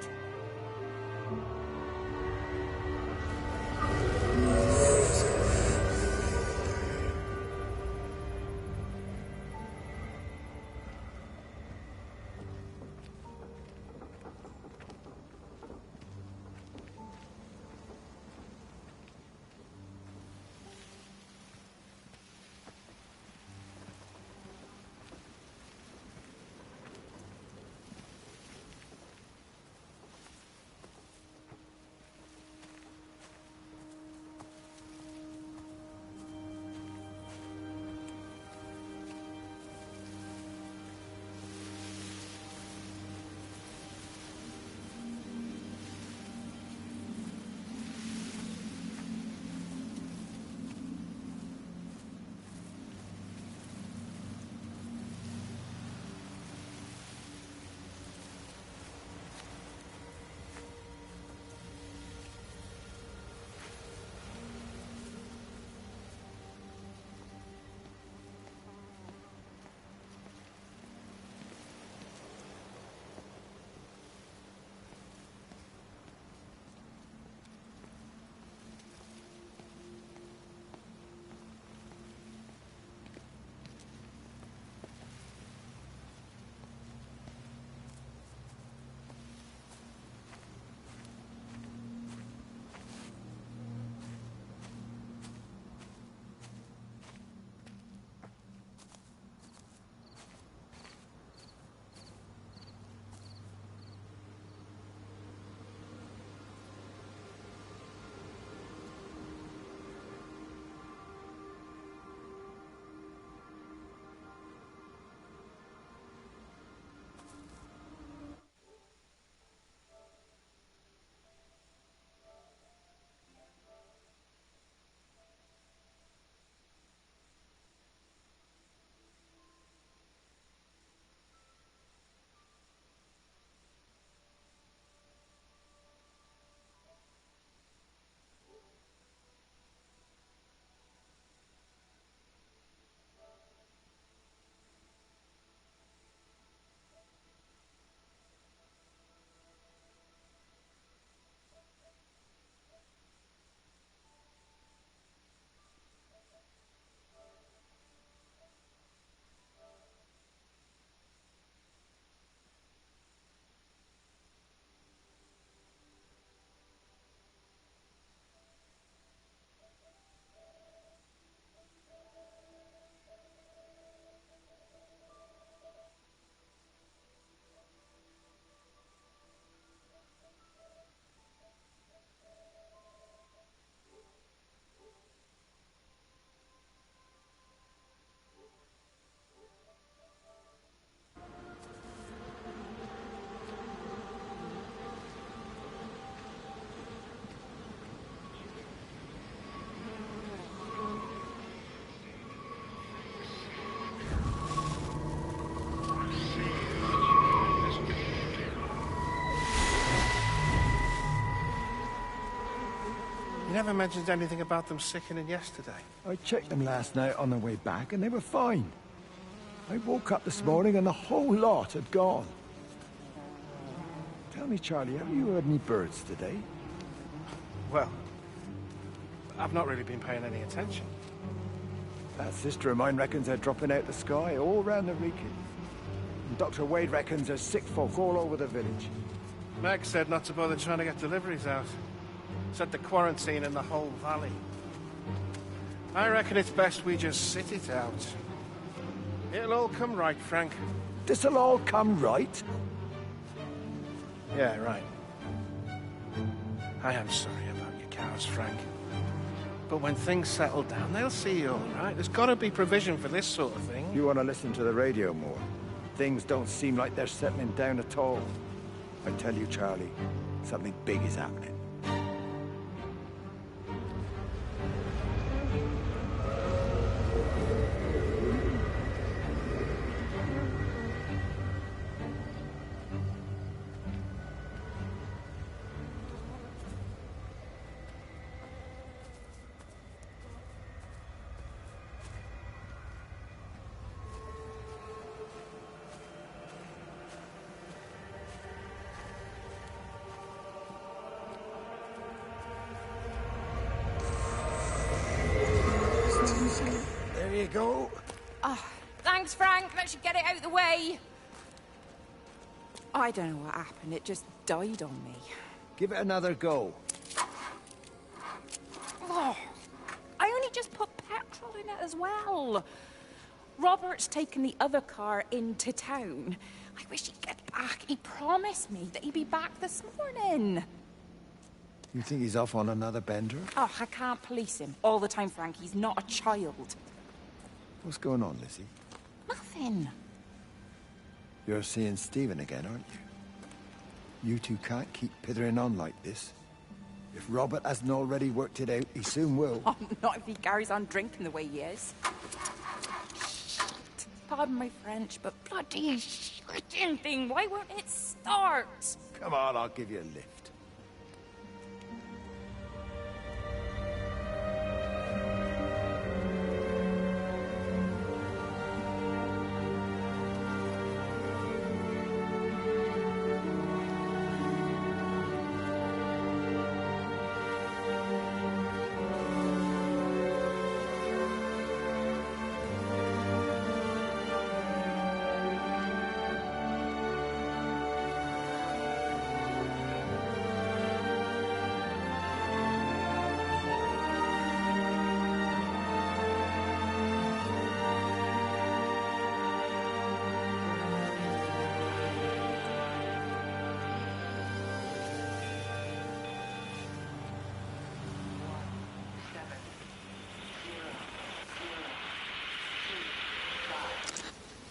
Speaker 14: You never mentioned anything about them sickening yesterday.
Speaker 16: I checked them last night on the way back, and they were fine. I woke up this morning and the whole lot had gone. Tell me, Charlie, have you heard any birds today?
Speaker 14: Well, I've not really been paying any attention.
Speaker 16: That sister of mine reckons they're dropping out the sky all round the region. And Dr. Wade reckons there's sick folk all over the village.
Speaker 14: Meg said not to bother trying to get deliveries out. Said the quarantine in the whole valley. I reckon it's best we just sit it out. It'll all come right, Frank.
Speaker 16: This'll all come right?
Speaker 14: Yeah, right. I am sorry about your cows, Frank. But when things settle down, they'll see you all right. There's got to be provision for this sort of thing.
Speaker 16: You want to listen to the radio more? Things don't seem like they're settling down at all. I tell you, Charlie, something big is happening. There you go.
Speaker 11: Oh, thanks, Frank. Let's get it out of the way. I don't know what happened. It just died on me.
Speaker 16: Give it another go.
Speaker 11: Oh, I only just put petrol in it as well. Robert's taken the other car into town. I wish he'd get back. He promised me that he'd be back this morning.
Speaker 16: You think he's off on another bender?
Speaker 11: Oh, I can't police him all the time, Frank. He's not a child.
Speaker 16: What's going on, Lizzie?
Speaker 11: Nothing.
Speaker 16: You're seeing Stephen again, aren't you? You two can't keep pithering on like this. If Robert hasn't already worked it out, he soon will.
Speaker 11: Oh, not if he carries on drinking the way he is. Shit. Pardon my French, but bloody shitting thing, why won't it start?
Speaker 16: Come on, I'll give you a lift.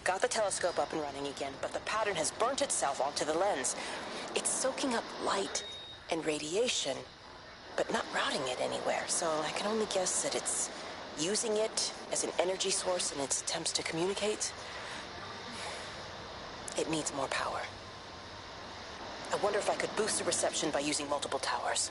Speaker 5: Got the telescope up and running again, but the pattern has burnt itself onto the lens. It's soaking up light and radiation, but not routing it anywhere, so I can only guess that it's using it as an energy source in its attempts to communicate. It needs more power. I wonder if I could boost the reception by using multiple towers.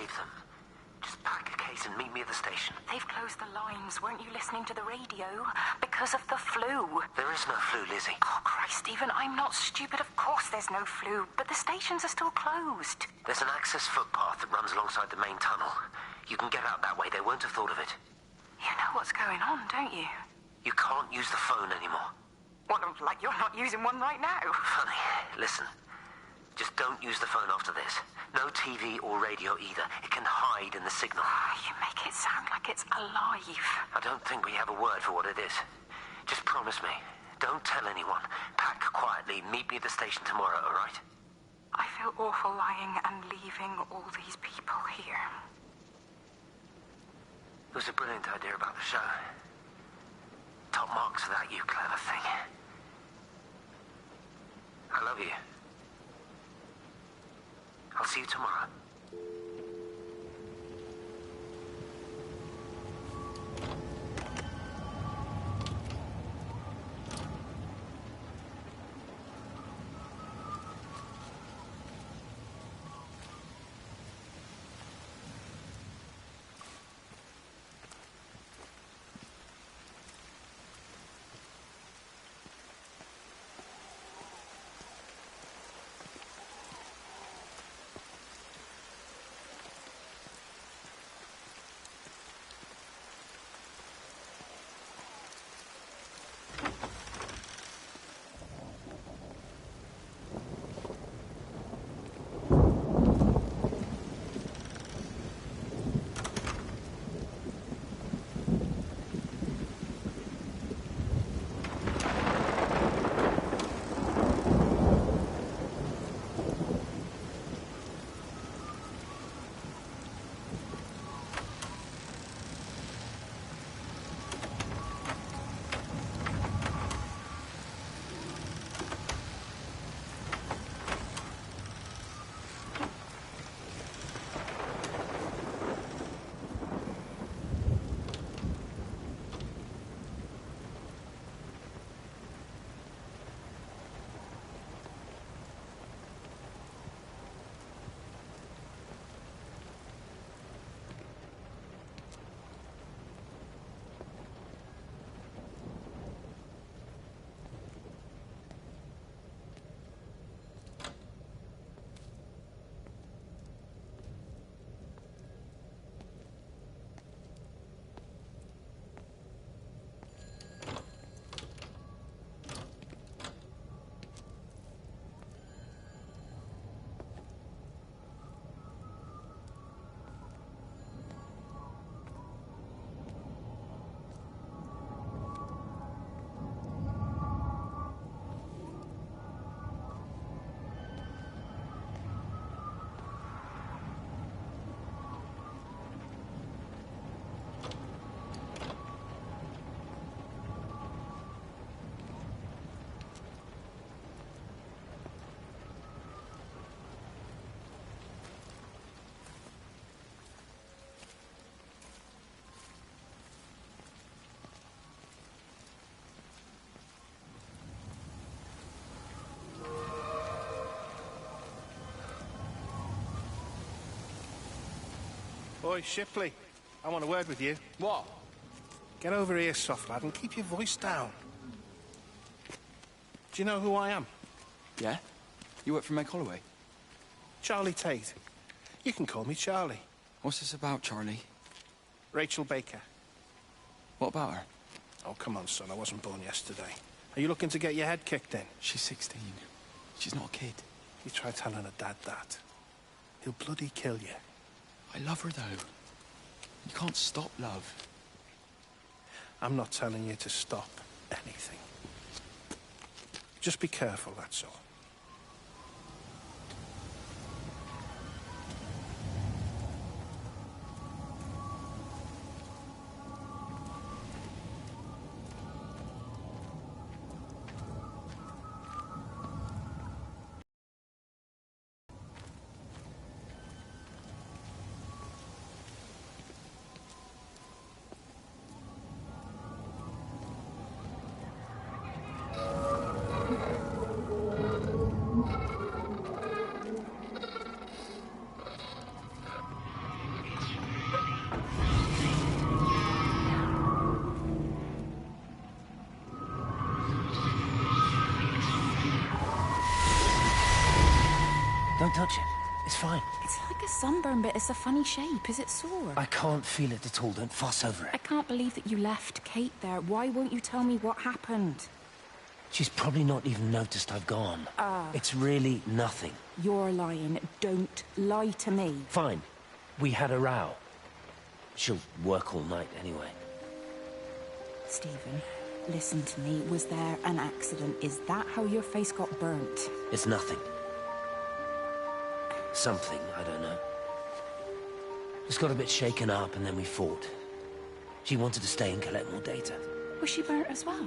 Speaker 12: save them. Just pack a case and meet me at the station.
Speaker 11: They've closed the lines. Weren't you listening to the radio? Because of the flu.
Speaker 12: There is no flu, Lizzie.
Speaker 11: Oh, Christ, Stephen, I'm not stupid. Of course there's no flu. But the stations are still closed.
Speaker 12: There's an access footpath that runs alongside the main tunnel. You can get out that way. They won't have thought of it.
Speaker 11: You know what's going on, don't you?
Speaker 12: You can't use the phone anymore.
Speaker 11: What, like you're not using one right now?
Speaker 12: Funny. Listen. Just don't use the phone after this. No TV or radio either. It can hide in the signal.
Speaker 11: You make it sound like it's alive.
Speaker 12: I don't think we have a word for what it is. Just promise me. Don't tell anyone. Pack quietly. Meet me at the station tomorrow, all right?
Speaker 11: I feel awful lying and leaving all these people here.
Speaker 12: It was a brilliant idea about the show. Top marks for that, you clever thing. I love you. I'll see you tomorrow.
Speaker 14: Oi, Shipley. I want a word with you.
Speaker 19: What?
Speaker 14: Get over here, soft lad, and keep your voice down. Do you know who I am?
Speaker 19: Yeah? You work for Meg Holloway?
Speaker 14: Charlie Tate. You can call me Charlie.
Speaker 19: What's this about, Charlie?
Speaker 14: Rachel Baker.
Speaker 19: What about her?
Speaker 14: Oh, come on, son. I wasn't born yesterday. Are you looking to get your head kicked in?
Speaker 19: She's 16. She's not a kid.
Speaker 14: You try telling her dad that. He'll bloody kill you.
Speaker 19: I love her, though. You can't stop love.
Speaker 14: I'm not telling you to stop anything. Just be careful, that's all.
Speaker 4: touch it. It's fine.
Speaker 11: It's like a sunburn, but it's a funny shape. Is it sore?
Speaker 4: I can't feel it at all. Don't fuss over it.
Speaker 11: I can't believe that you left Kate there. Why won't you tell me what happened?
Speaker 4: She's probably not even noticed I've gone. It's really nothing.
Speaker 11: You're lying. Don't lie to me.
Speaker 4: Fine. We had a row. She'll work all night anyway.
Speaker 11: Stephen, listen to me. Was there an accident? Is that how your face got burnt?
Speaker 4: It's nothing. Something, I don't know. Just got a bit shaken up and then we fought. She wanted to stay and collect more data.
Speaker 11: Was she burnt as well?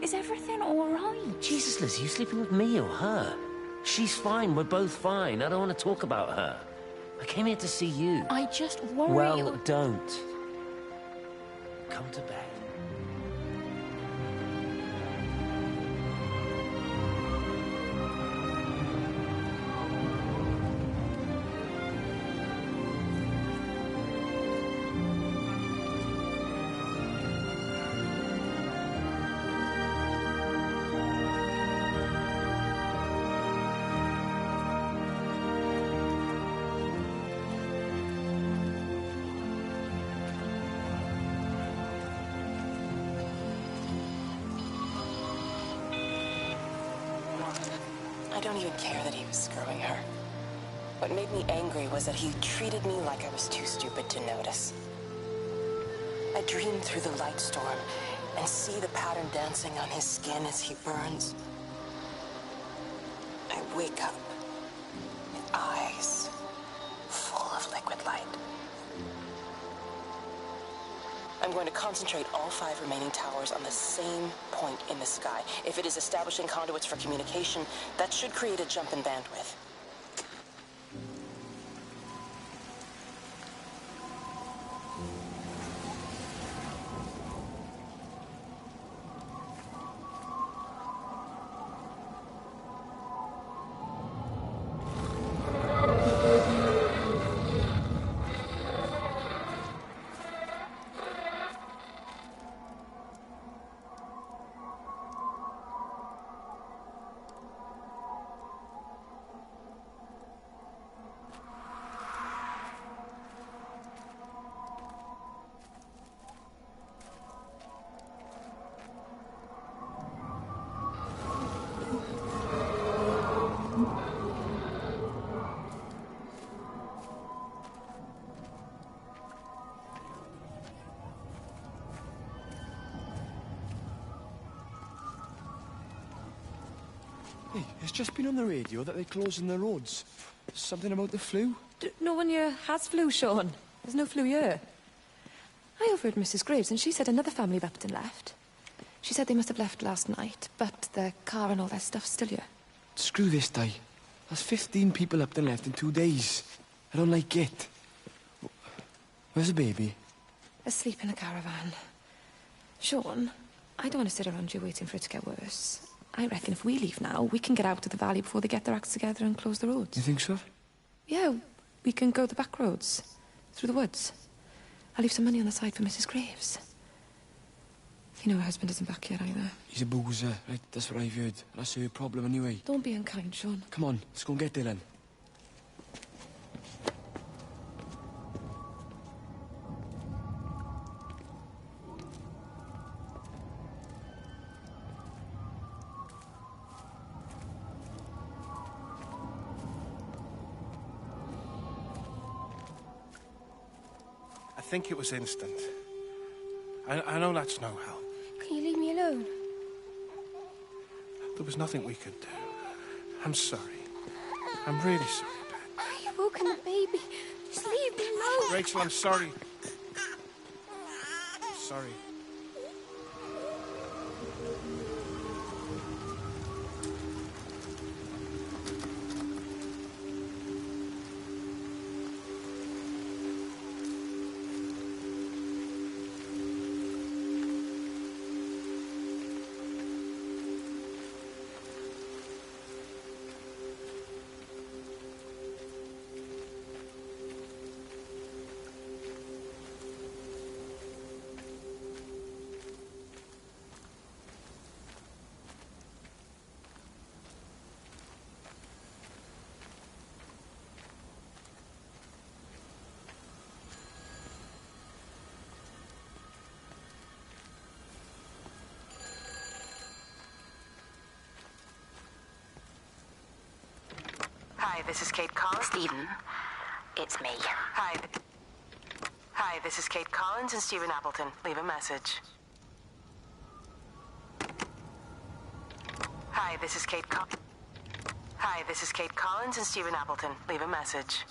Speaker 11: Is everything all right?
Speaker 4: Jesus, Liz, are you sleeping with me or her? She's fine, we're both fine. I don't want to talk about her. I came here to see you.
Speaker 11: I just worry...
Speaker 4: Well, don't. Come to bed.
Speaker 5: I don't even care that he was screwing her. What made me angry was that he treated me like I was too stupid to notice. I dream through the light storm and see the pattern dancing on his skin as he burns. I wake up with eyes full of liquid light. I'm going to concentrate all 5 remaining towers on the same point in the sky. If it is establishing conduits for communication, that should create a jump in bandwidth.
Speaker 19: Hey, it's just been on the radio that they're closing the roads. Something about the flu?
Speaker 18: No one here has flu, Sean. There's no flu here. I overheard Mrs. Graves, and she said another family of Upton left. She said they must have left last night, but their car and all their stuff's still here.
Speaker 19: Screw this, Di. There's 15 people Upton left in 2 days. I don't like it. Where's the baby?
Speaker 18: Asleep in a caravan. Sean, I don't want to sit around you waiting for it to get worse. I reckon if we leave now, we can get out of the valley before they get their acts together and close the roads.
Speaker 19: You think so?
Speaker 18: Yeah, we can go the back roads, through the woods. I'll leave some money on the side for Mrs. Graves. You know her husband isn't back yet either.
Speaker 19: He's a boozer, right? That's what I've heard. That's your problem anyway.
Speaker 18: Don't be unkind, Sean.
Speaker 19: Come on, let's go and get Dylan.
Speaker 14: I think it was instant. I know that's no help.
Speaker 20: Can you leave me alone?
Speaker 14: There was nothing we could do. I'm sorry. I'm really sorry, Ben.
Speaker 20: You've woken the baby. Just leave me alone.
Speaker 14: Rachel, I'm sorry. I'm sorry.
Speaker 1: Hi, this is Kate Collins.
Speaker 12: Stephen, it's me.
Speaker 1: Hi. Hi, this is Kate Collins and Stephen Appleton. Leave a message. Hi, this is Kate Hi, this is Kate Collins and Stephen Appleton. Leave a message.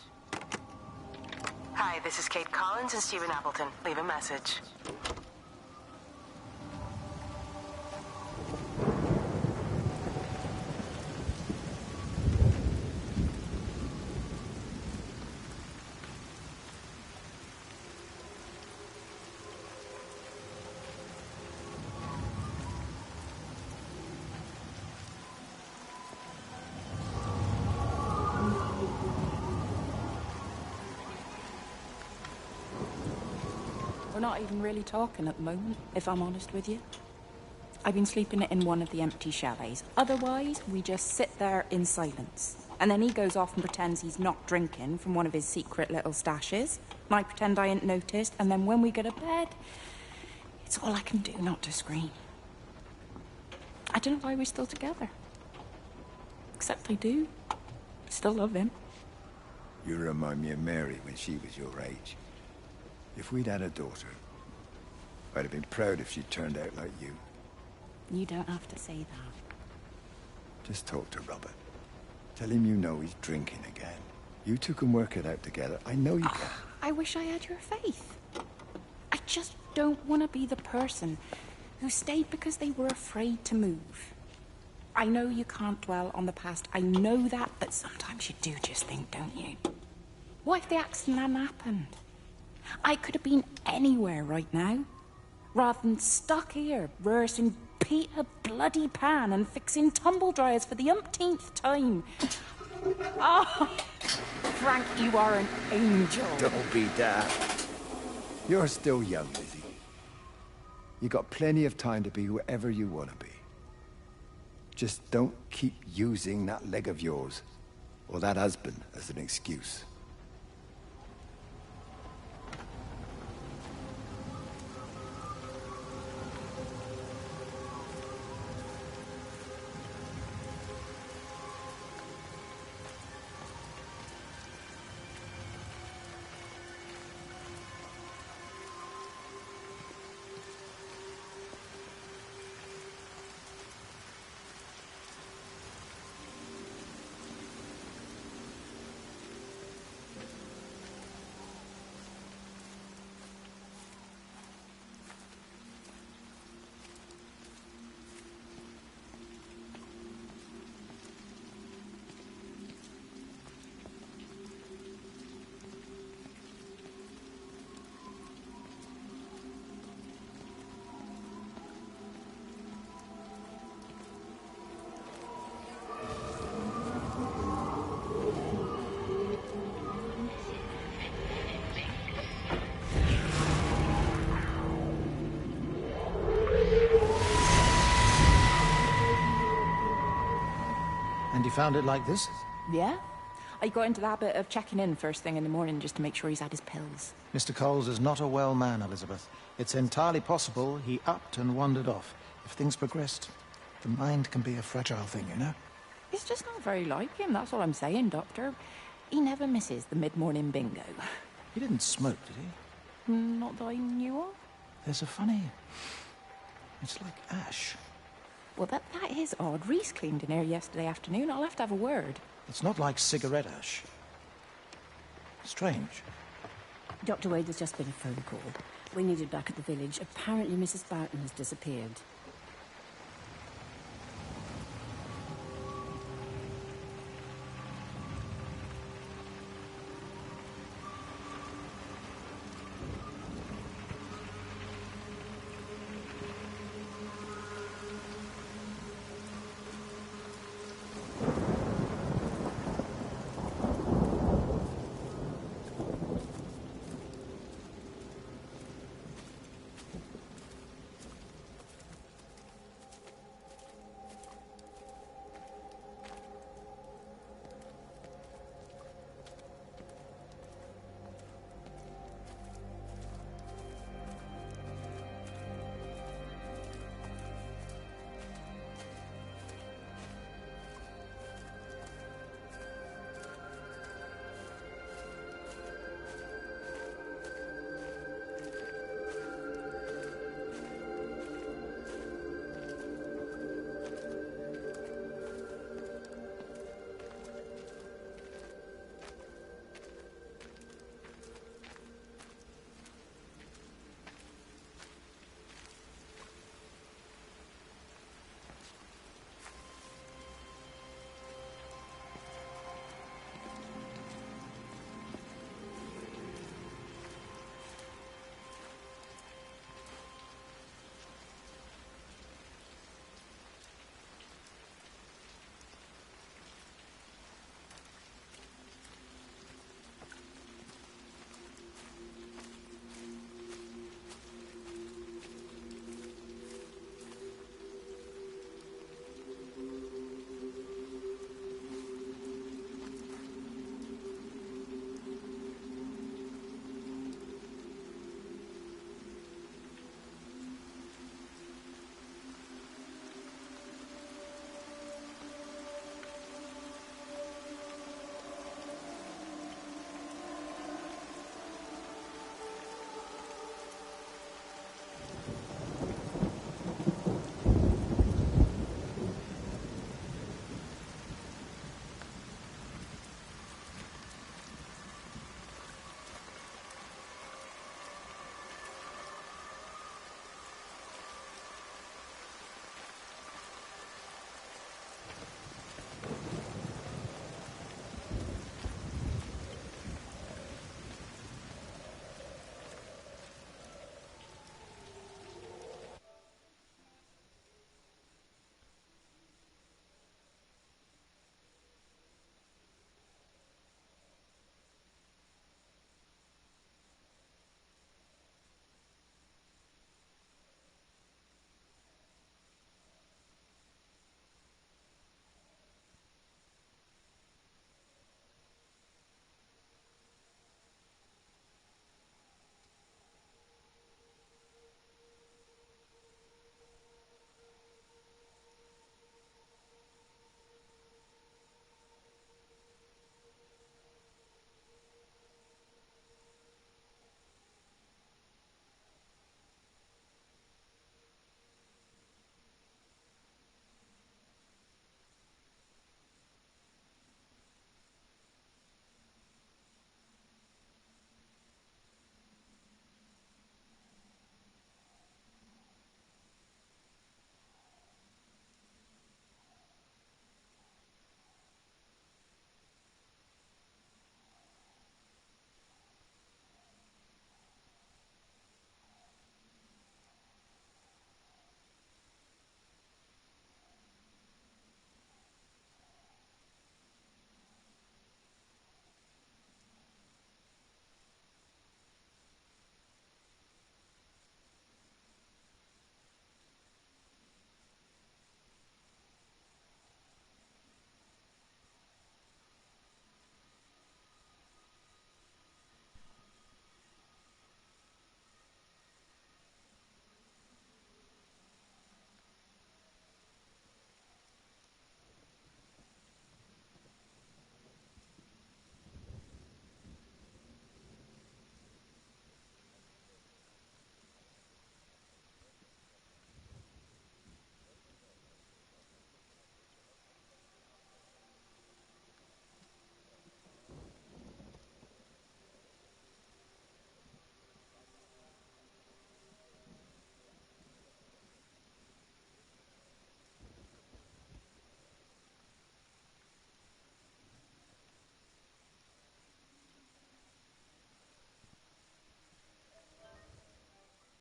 Speaker 1: Hi, this is Kate Collins and Stephen Appleton. Leave a message.
Speaker 11: We're not even really talking at the moment, if I'm honest with you. I've been sleeping in one of the empty chalets. Otherwise, we just sit there in silence. And then he goes off and pretends he's not drinking from one of his secret little stashes. And I pretend I ain't noticed. And then when we go to bed, it's all I can do not to scream. I don't know why we're still together. Except I do. Still love him.
Speaker 16: You remind me of Mary when she was your age. If we'd had a daughter, I'd have been proud if she turned out like you.
Speaker 11: You don't have to say that.
Speaker 16: Just talk to Robert. Tell him you know he's drinking again. You two can work it out together. I know you can.
Speaker 11: I wish I had your faith. I just don't want to be the person who stayed because they were afraid to move. I know you can't dwell on the past. I know that, but sometimes you do just think, don't you? What if the accident hadn't happened? I could have been anywhere right now, rather than stuck here, rehearsing Peter Bloody Pan and fixing tumble dryers for the umpteenth time. Oh, Frank, you are an angel.
Speaker 16: Don't be daft. You're still young, Lizzie. You got plenty of time to be whoever you want to be. Just don't keep using that leg of yours, or that husband, as an excuse.
Speaker 10: And you found it like this?
Speaker 11: Yeah? I got into the habit of checking in first thing in the morning just to make sure he's had his pills.
Speaker 10: Mr. Coles is not a well man, Elizabeth. It's entirely possible he upped and wandered off. If things progressed, the mind can be a fragile thing, you know?
Speaker 11: It's just not very like him, that's all I'm saying, Doctor. He never misses the mid-morning bingo.
Speaker 10: He didn't smoke, did he?
Speaker 11: Not that I knew of.
Speaker 10: There's a funny... It's like ash.
Speaker 11: Well, that is odd. Reese cleaned in here yesterday afternoon. I'll have to have a word.
Speaker 10: It's not like cigarette ash. Strange.
Speaker 21: Dr. Wade, there's just been a phone call. We need you back at the village. Apparently Mrs. Boughton has disappeared.